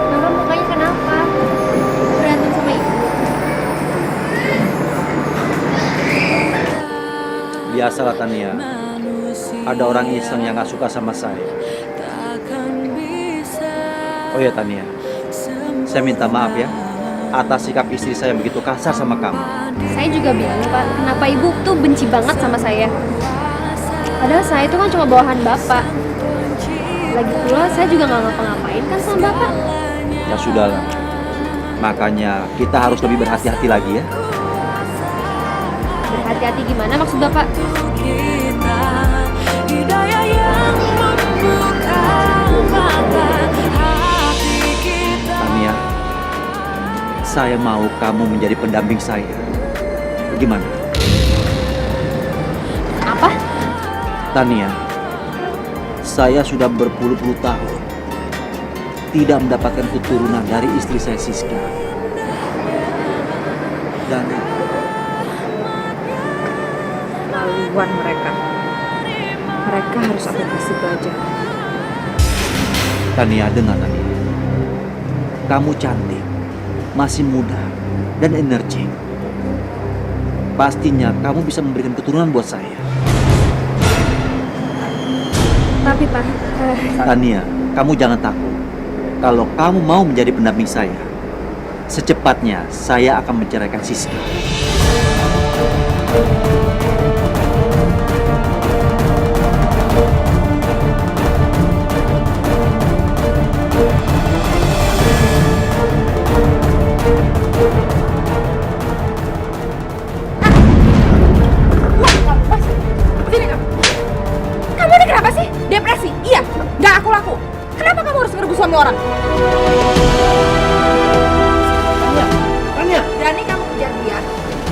Mama mukanya kenapa? Berantem sama ibu? Biasalah Tania, ada orang iseng yang gak suka sama saya. Oh ya Tania, saya minta maaf ya atas sikap istri saya yang begitu kasar sama kamu. Saya juga bingung Pak, kenapa ibu tuh benci banget sama saya. Padahal saya itu kan cuma bawahan bapak. Lagi pula saya juga nggak ngapa-ngapain kan sama bapak. Ya sudahlah, makanya kita harus lebih berhati-hati lagi ya. Berhati-hati gimana maksud bapak? Hidayah yang membuka mata hati kita. Tania, saya mau kamu menjadi pendamping saya. Gimana? Apa? Tania, saya sudah berpuluh-puluh tahun tidak mendapatkan keturunan dari istri saya Siska. Dan Laluan mereka. Mereka harus aku kasih pelajaran. Tania, dengar Tania. Kamu cantik, masih muda, dan energik. Pastinya kamu bisa memberikan keturunan buat saya. Tapi Pak, Tania, kamu jangan takut. Kalau kamu mau menjadi pendamping saya, secepatnya saya akan menceraikan Siska. Kamu ini kenapa sih? Depresi? Iya, nggak aku. Kenapa kamu harus ngerebut suami orang? Tania, Berani kamu kejar dia,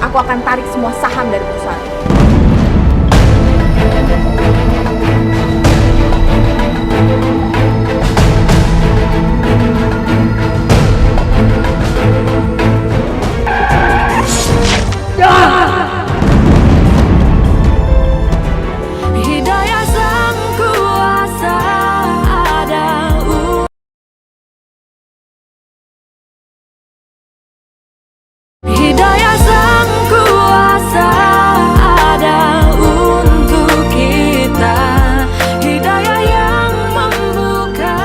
aku akan tarik semua saham dari perusahaan. Hidayah sang kuasa ada. Hidayah sang kuasa ada untuk kita. Hidayah yang membuka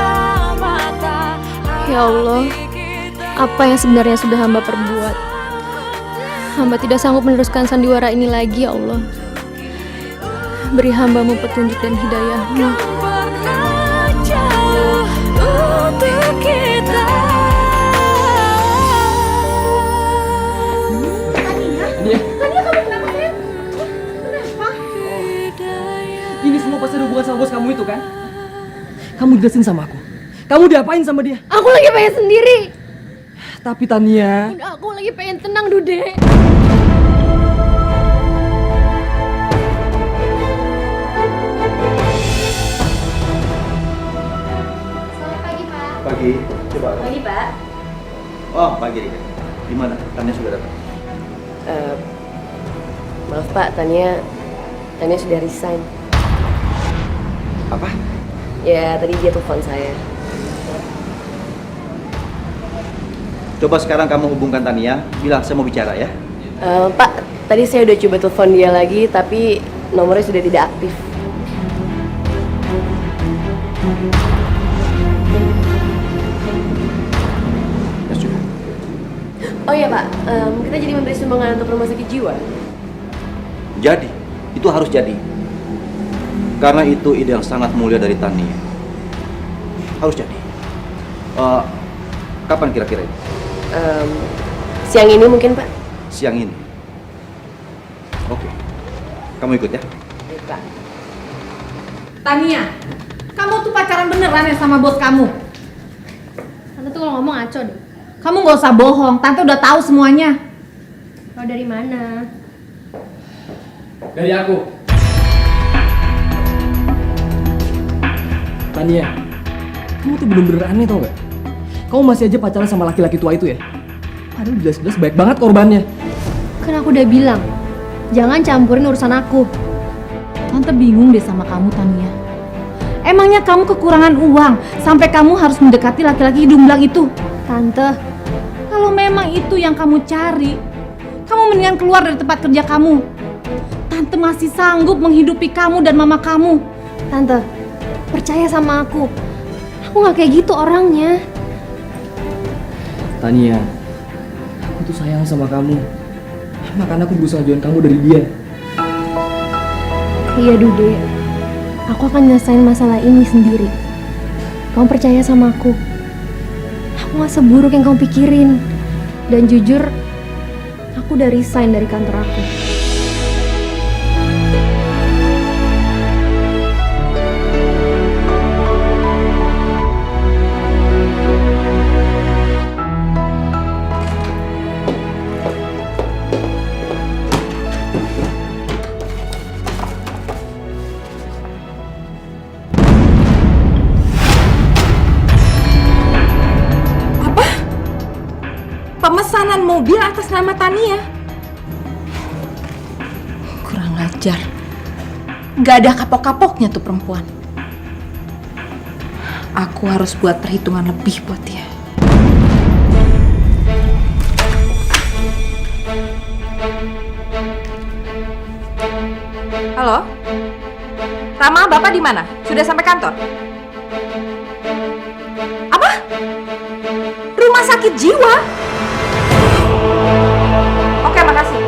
mata. ya Allah, apa yang sebenarnya sudah hamba perbuat? Hamba tidak sanggup meneruskan sandiwara ini lagi, ya Allah. Beri hambamu petunjuk dan hidayahmu. Pernah jauh untuk kita. Ini semua pasti ada hubungan sama bos kamu itu kan? Kamu jelasin sama aku. Kamu diapain sama dia? Aku lagi pengen sendiri. Tapi Tania, Udah, aku lagi pengen tenang, Dude. Selamat pagi, Pak. Pagi. pagi. Coba. Pagi, Pak. Oh, pagi Rika. Gimana? Tania sudah datang? Maaf, Pak, Tania sudah resign. Apa? Ya, tadi dia telepon saya. Coba sekarang kamu hubungkan Tania, bilang saya mau bicara ya. Pak, tadi saya udah coba telepon dia lagi, tapi nomornya sudah tidak aktif. Ya sudah. Oh iya, Pak, kita jadi memberi sumbangan untuk rumah sakit jiwa. Jadi, itu harus jadi. Karena itu ide yang sangat mulia dari Tania. Harus jadi. Kapan kira-kira ini? Siang ini mungkin, Pak? Siang ini. Oke. Kamu ikut ya? Baik, Pak. Tania, kamu tuh pacaran beneran ya sama bos kamu? Tante tuh kalau ngomong ngaco deh. Kamu nggak usah bohong, tante udah tahu semuanya. Tahu dari mana? Dari aku. Tania, kamu tuh bener-bener aneh tau gak? Kamu masih aja pacaran sama laki-laki tua itu ya? Padahal jelas-jelas baik banget korbannya. Kan aku udah bilang, jangan campurin urusan aku. Tante bingung deh sama kamu, Tania. Emangnya kamu kekurangan uang sampai kamu harus mendekati laki-laki hidung belang itu? Tante, Kalau memang itu yang kamu cari, kamu mendingan keluar dari tempat kerja kamu. Tante masih sanggup menghidupi kamu dan mama kamu. Tante, percaya sama aku. Aku nggak kayak gitu orangnya. Tania, aku tuh sayang sama kamu. Makanya aku berusaha jauhin kamu dari dia. Iya, Dude. Aku akan nyelesain masalah ini sendiri. Kamu percaya sama aku. Aku gak seburuk yang kamu pikirin. Dan jujur, aku udah resign dari kantor aku. Pemesanan mobil atas nama Tania. Kurang ajar. Gak ada kapok-kapoknya tuh perempuan. Aku harus buat perhitungan lebih buat dia. Halo? Rama, Bapak di mana? Sudah sampai kantor? Apa? Rumah sakit jiwa? Oke, makasih.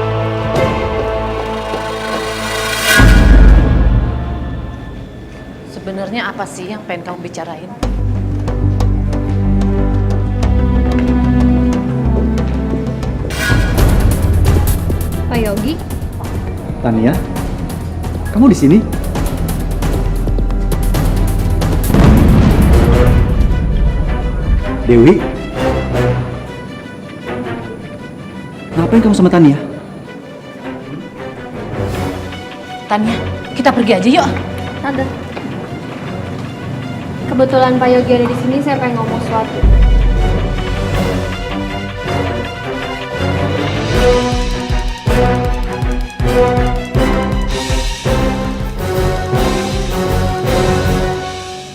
Sebenarnya apa sih yang pengen kamu bicarain? Pak Yogi, Tania, kamu di sini? Dewi? Ngapain kamu sama Tania? Tania, kita pergi aja yuk. Tante. Kebetulan Pak Yogi ada di sini, saya pengen ngomong sesuatu.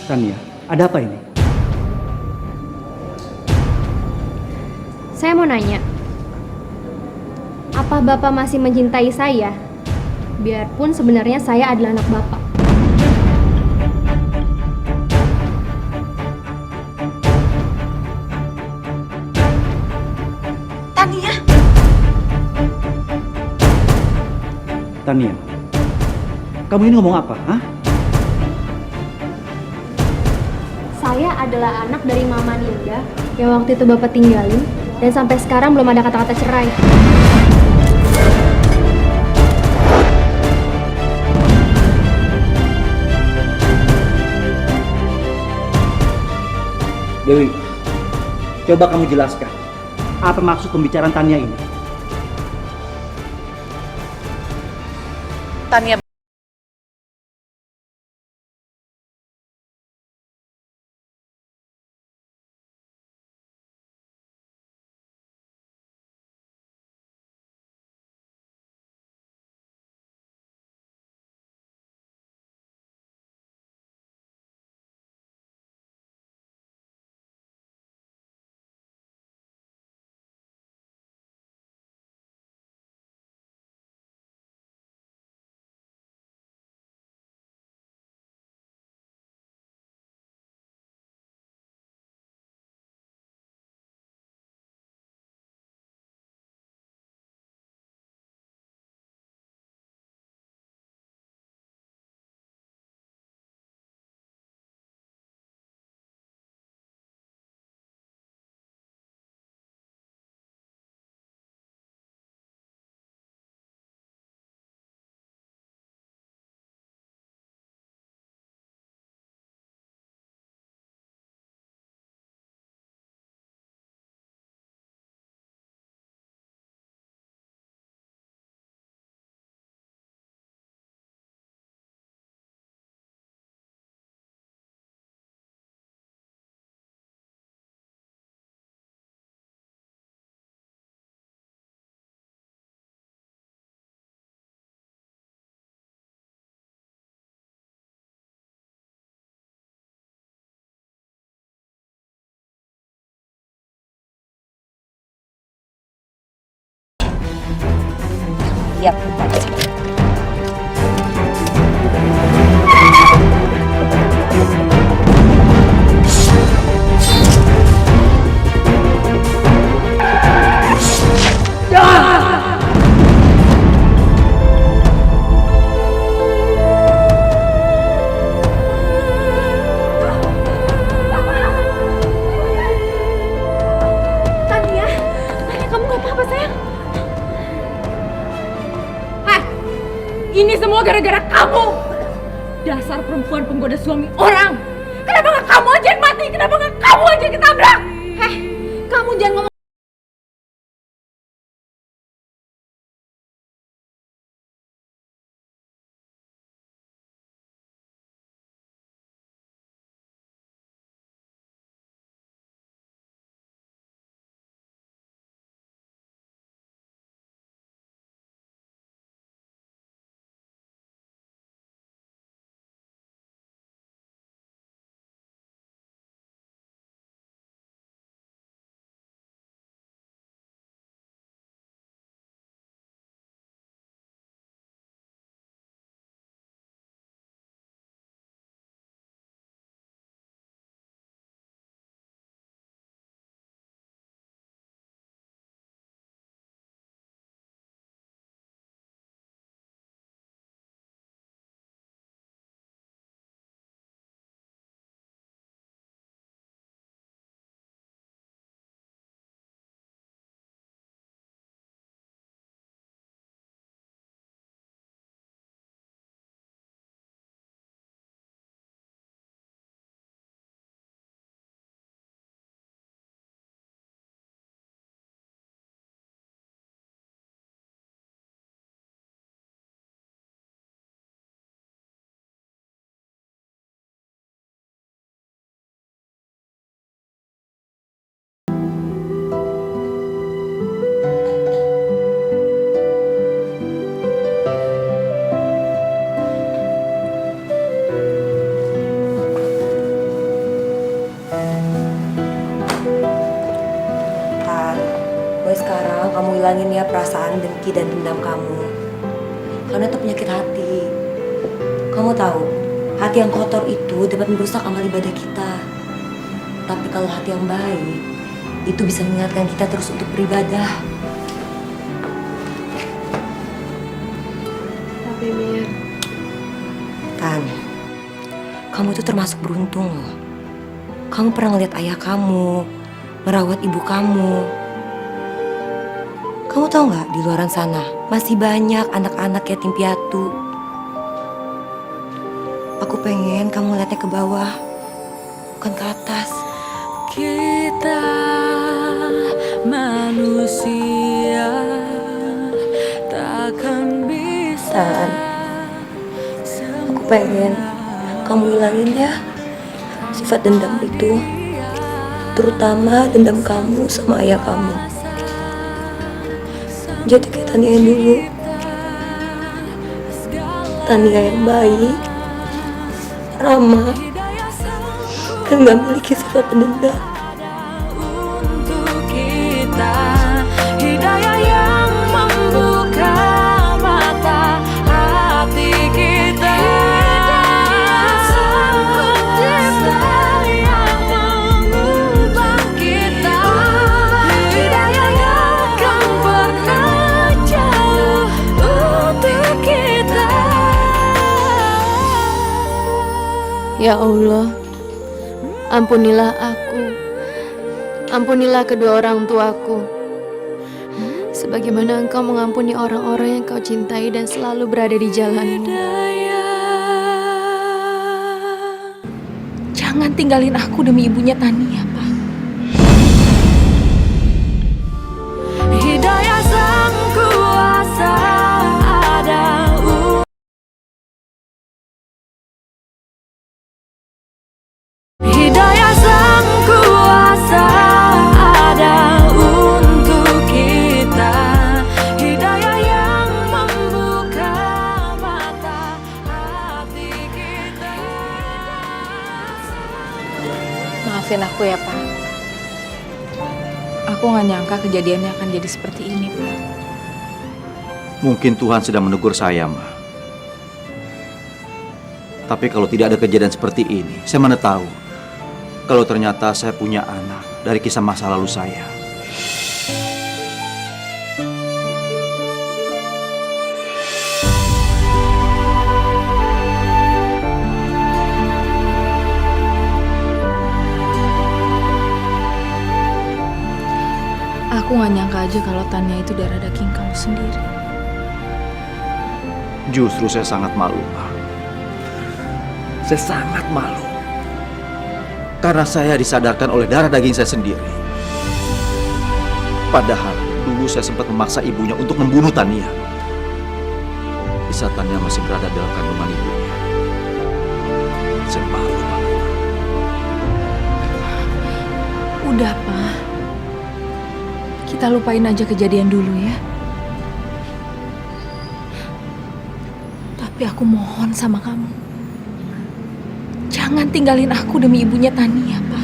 Tania, ada apa ini? Saya mau nanya, apa Bapak masih mencintai saya? Biarpun sebenarnya saya adalah anak Bapak. Tania. Tania, kamu ini ngomong apa, hah? Saya adalah anak dari Mama Ninda yang waktu itu Bapak tinggalin dan sampai sekarang belum ada kata-kata cerai. Dewi, coba kamu jelaskan apa maksud pembicaraan Tania ini? Tania lihat aja. Tania, kamu gak apa-apa sayang? Hah? Ini semua gara-gara kamu! Dasar perempuan penggoda suami orang! Kenapa gak kamu aja yang mati? Kenapa gak kamu aja yang ketabrak? Heh, kamu jangan ngomong. Mulai sekarang kamu hilangin ya perasaan dengki dan dendam kamu. Karena itu penyakit hati. Kamu tahu, hati yang kotor itu dapat merusak amal ibadah kita. Tapi kalau hati yang baik, itu bisa mengingatkan kita terus untuk beribadah. Tapi Mir, Tan, kamu itu termasuk beruntung loh. Kamu pernah ngeliat ayah kamu, merawat ibu kamu. Kamu tahu nggak, di luaran sana masih banyak anak-anak yatim piatu. Aku pengen kamu lihatnya ke bawah, bukan ke atas. Kita manusia takkan bisa. Tan, aku pengen kamu hilangin ya sifat dendam itu, terutama dendam kamu sama ayah kamu. Jadi kayak Tania yang dulu, Tania yang baik, ramah, dan gak memiliki sifat pendendam. untuk kita, hidayah yang membuka mata hati kita. Sang Pencipta yang mengubah kita, hidayah yang akan pernah jauh untuk kita. ya Allah, ampunilah aku, ampunilah kedua orang tuaku, sebagaimana Engkau mengampuni orang-orang yang Kau cintai dan selalu berada di jalanmu. Jangan tinggalin aku demi ibunya Tania, Pak. Hidayah sang kuasa ada Hidayah sang kuasa ada untuk kita, hidayah yang membuka mata hati kita. Maafin aku ya, Pak. Aku nggak nyangka kejadiannya akan jadi seperti ini, Pak. Mungkin Tuhan sedang menegur saya, Ma. Tapi kalau tidak ada kejadian seperti ini, saya mana tahu kalau ternyata saya punya anak dari kisah masa lalu saya. Aku gak nyangka aja kalau Tania itu darah daging kamu sendiri. Justru saya sangat malu, Pak. Saya sangat malu. Karena saya disadarkan oleh darah daging saya sendiri. Padahal dulu saya sempat memaksa ibunya untuk membunuh Tania. Di saat Tania masih berada dalam kandungan ibunya. Saya malu banget. Udah, Pak. Kita lupain aja kejadian dulu ya. Tapi aku mohon sama kamu. Jangan tinggalin aku demi ibunya Tania, Pak.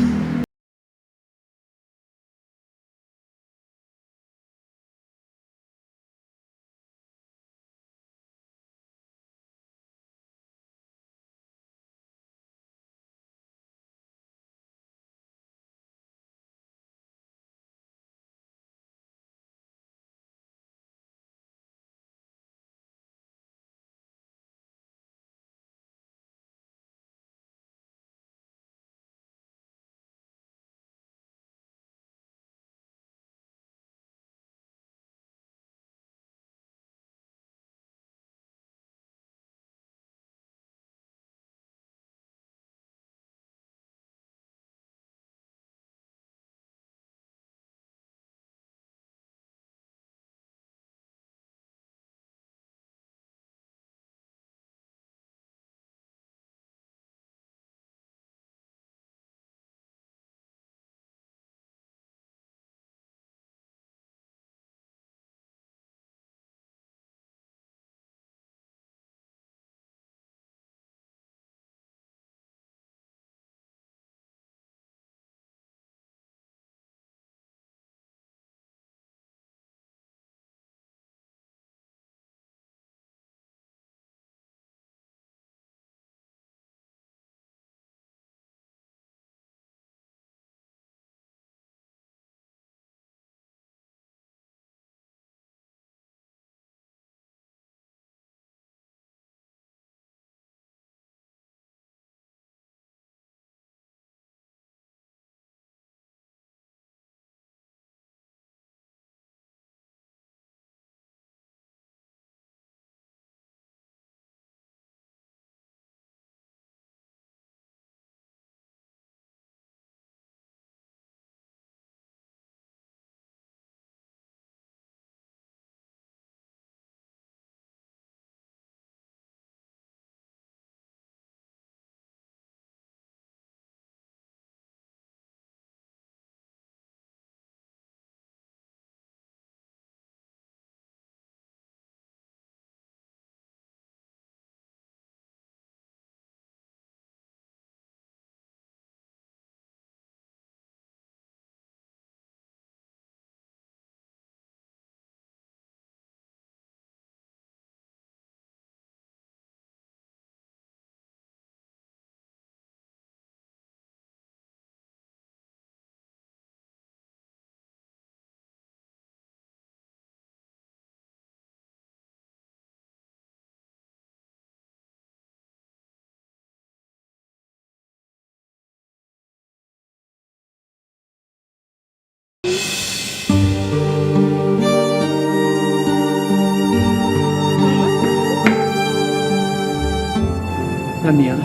Tania.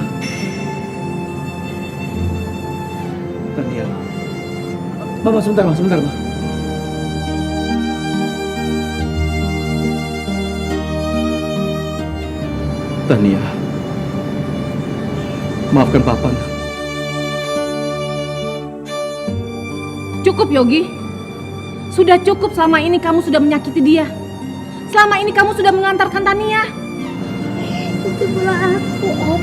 Tania. Mama sebentar, Ma. Sebentar, Ma. Tania. Maafkan Papa. Cukup, Yogi. Sudah cukup, selama ini kamu sudah menyakiti dia. Selama ini kamu sudah mengantarkan Tania. Itu bola aku, Om.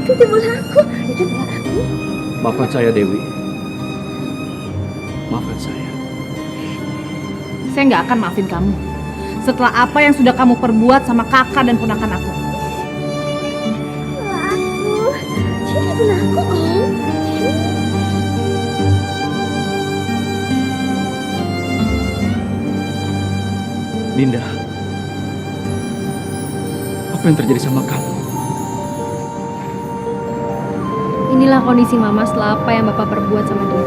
Itu bola aku. Itu bola aku. Maafkan saya, Dewi. Maafkan saya. Saya nggak akan maafin kamu. setelah apa yang sudah kamu perbuat sama kakak dan ponakan aku. Ninda, apa yang terjadi sama kamu? Inilah kondisi Mama setelah apa yang Bapak perbuat sama dia.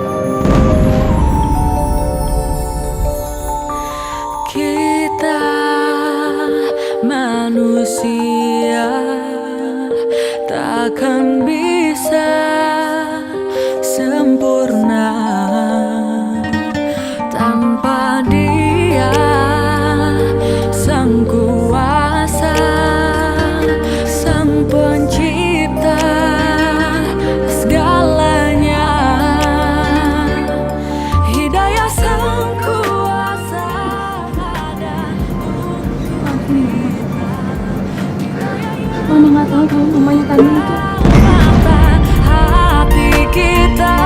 Kita manusia takkan bisa sempurna tanpa Dia, Sang Kuasa, Sang Pencipta segalanya. Hidayah Sang Kuasa ada. Mama nggak tahu kalau mamanya tadi itu. Mata hati kita.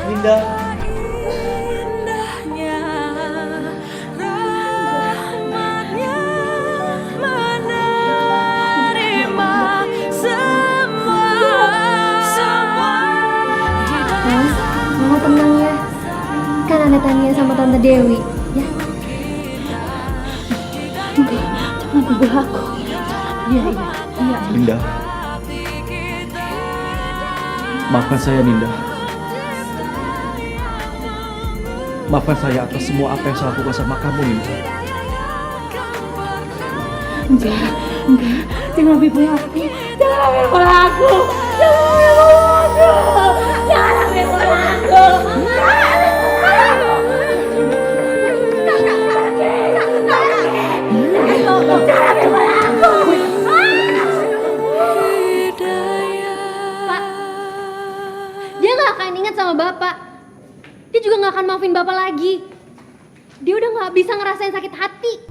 Ninda. Indahnya rahmatnya menerima semua. Mama tenang ya. Kan ada Tania sama Tante Dewi, ya. Jangan pukul aku. Iya. Ninda, maafkan saya Ninda. Maafkan saya atas semua apa yang saya lakukan sama kamu, Ninda. Enggak. Jangan pukul aku. Jangan pukul aku. Pak, dia nggak akan ingat sama Bapak. Dia juga nggak akan maafin Bapak lagi. Dia udah nggak bisa ngerasain sakit hati.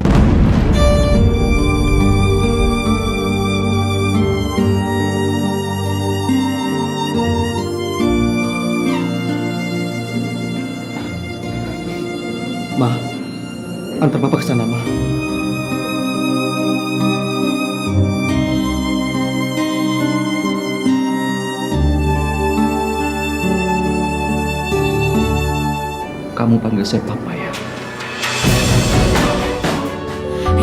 Ma, antar Bapak ke sana, Ma. Kamu panggil saya Papa ya.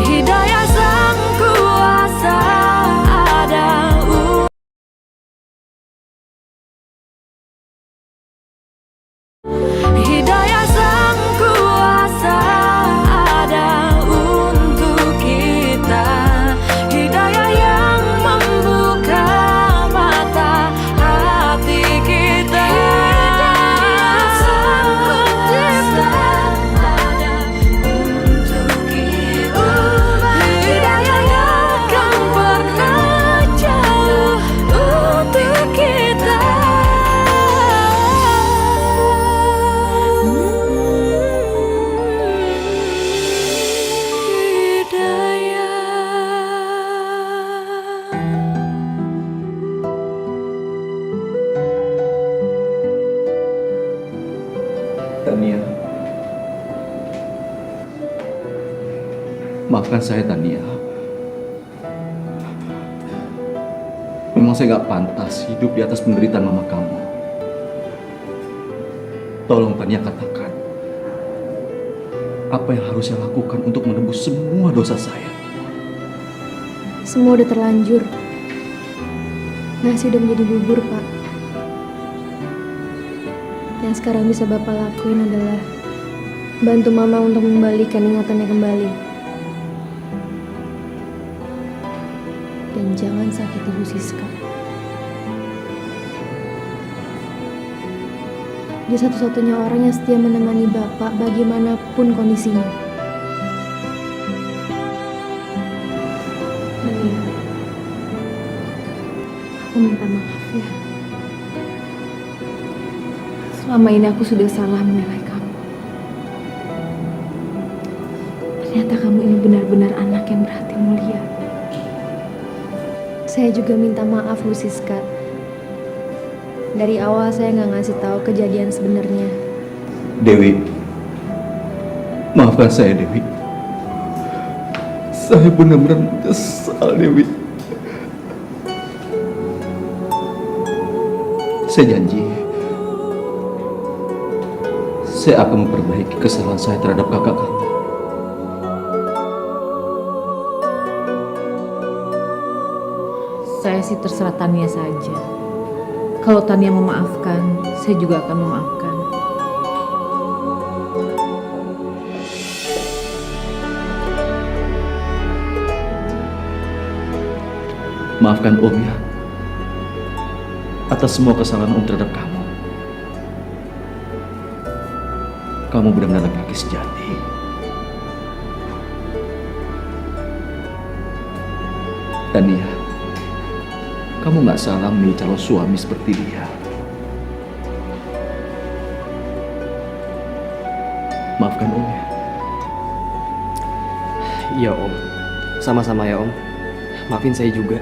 Hidayah Sang Kuasa ada. Hidayah Sang Kuasa ada untuk kita. Hidayah yang membuka mata hati kita. Sang Pencipta ada untuk kita. Hidayah yang akan pernah jauh untuk kita. Tania. Maafkan saya, Tania. Memang saya gak pantas hidup di atas penderitaan mama kamu. Tolong Tania katakan, apa yang harus saya lakukan untuk menebus semua dosa saya? Semua udah terlanjur. Nasi udah menjadi bubur, Pak. Yang sekarang bisa Bapak lakuin adalah bantu Mama untuk membalikan ingatannya kembali. Dan jangan sakiti Bu Siska. Dia satu-satunya orang yang setia menemani Bapak bagaimanapun kondisinya. Iya. Aku minta maaf ya. Selama ini aku sudah salah menilai kamu. Ternyata kamu ini benar-benar anak yang berhati mulia. Saya juga minta maaf Bu Siska. Dari awal saya nggak ngasih tahu kejadian sebenarnya. Dewi, maafkan saya Dewi. Saya benar-benar menyesal Dewi. Saya janji, saya akan memperbaiki kesalahan saya terhadap kakak kamu. Saya sih terserah Tania saja. Kalau Tania memaafkan, saya juga akan memaafkan. Maafkan Om ya, atas semua kesalahan Om terhadap kamu. Kamu benar-benar laki-laki sejati. Tania, kamu gak salah memilih calon suami seperti dia. Maafkan Om ya. Iya Om, sama-sama ya Om. Maafin saya juga.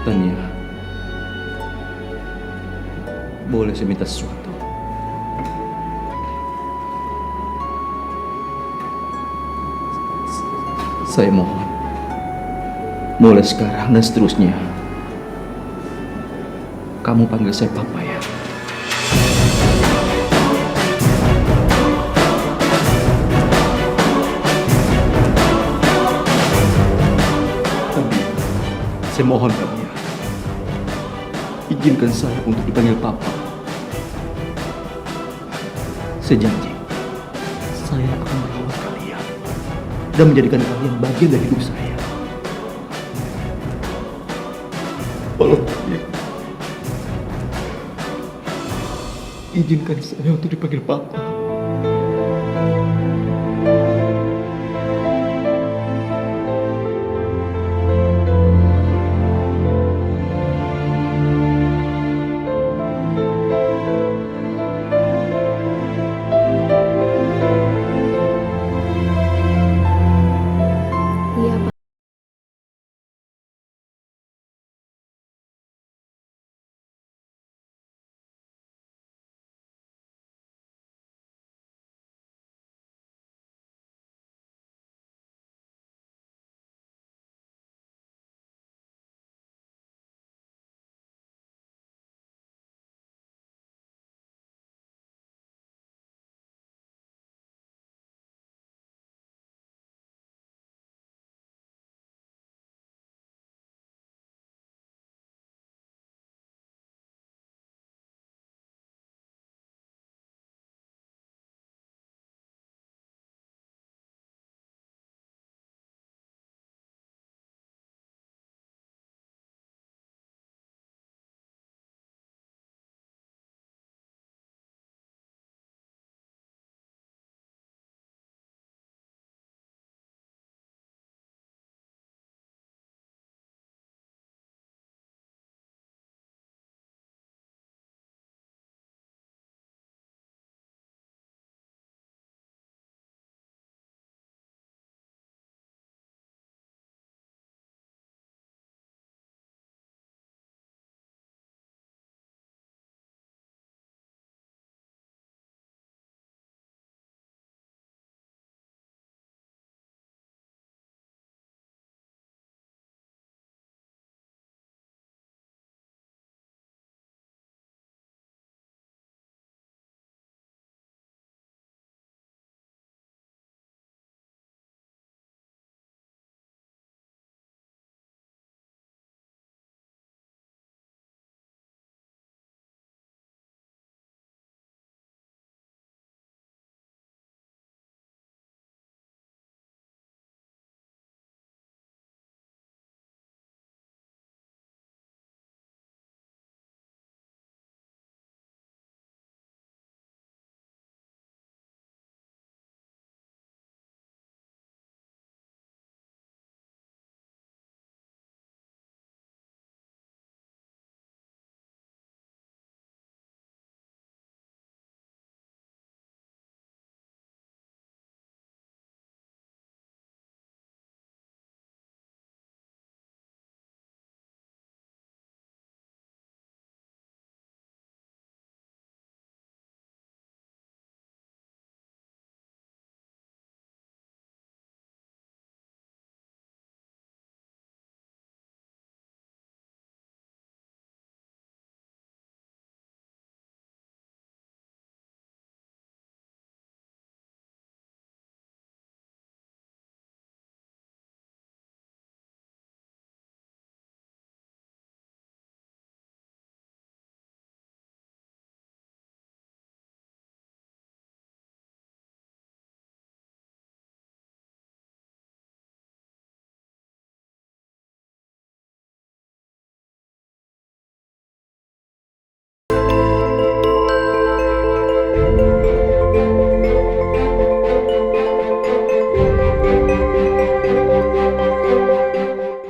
Tania, boleh saya minta sesuatu? Saya mohon, mulai sekarang dan seterusnya, kamu panggil saya Papa ya. Saya mohon kamu ya, izinkan saya untuk dipanggil Papa. Saya janji, saya akan merawat kalian dan menjadikan kalian bagian dari hidup saya. Tolong ya, izinkan saya untuk dipanggil Papa.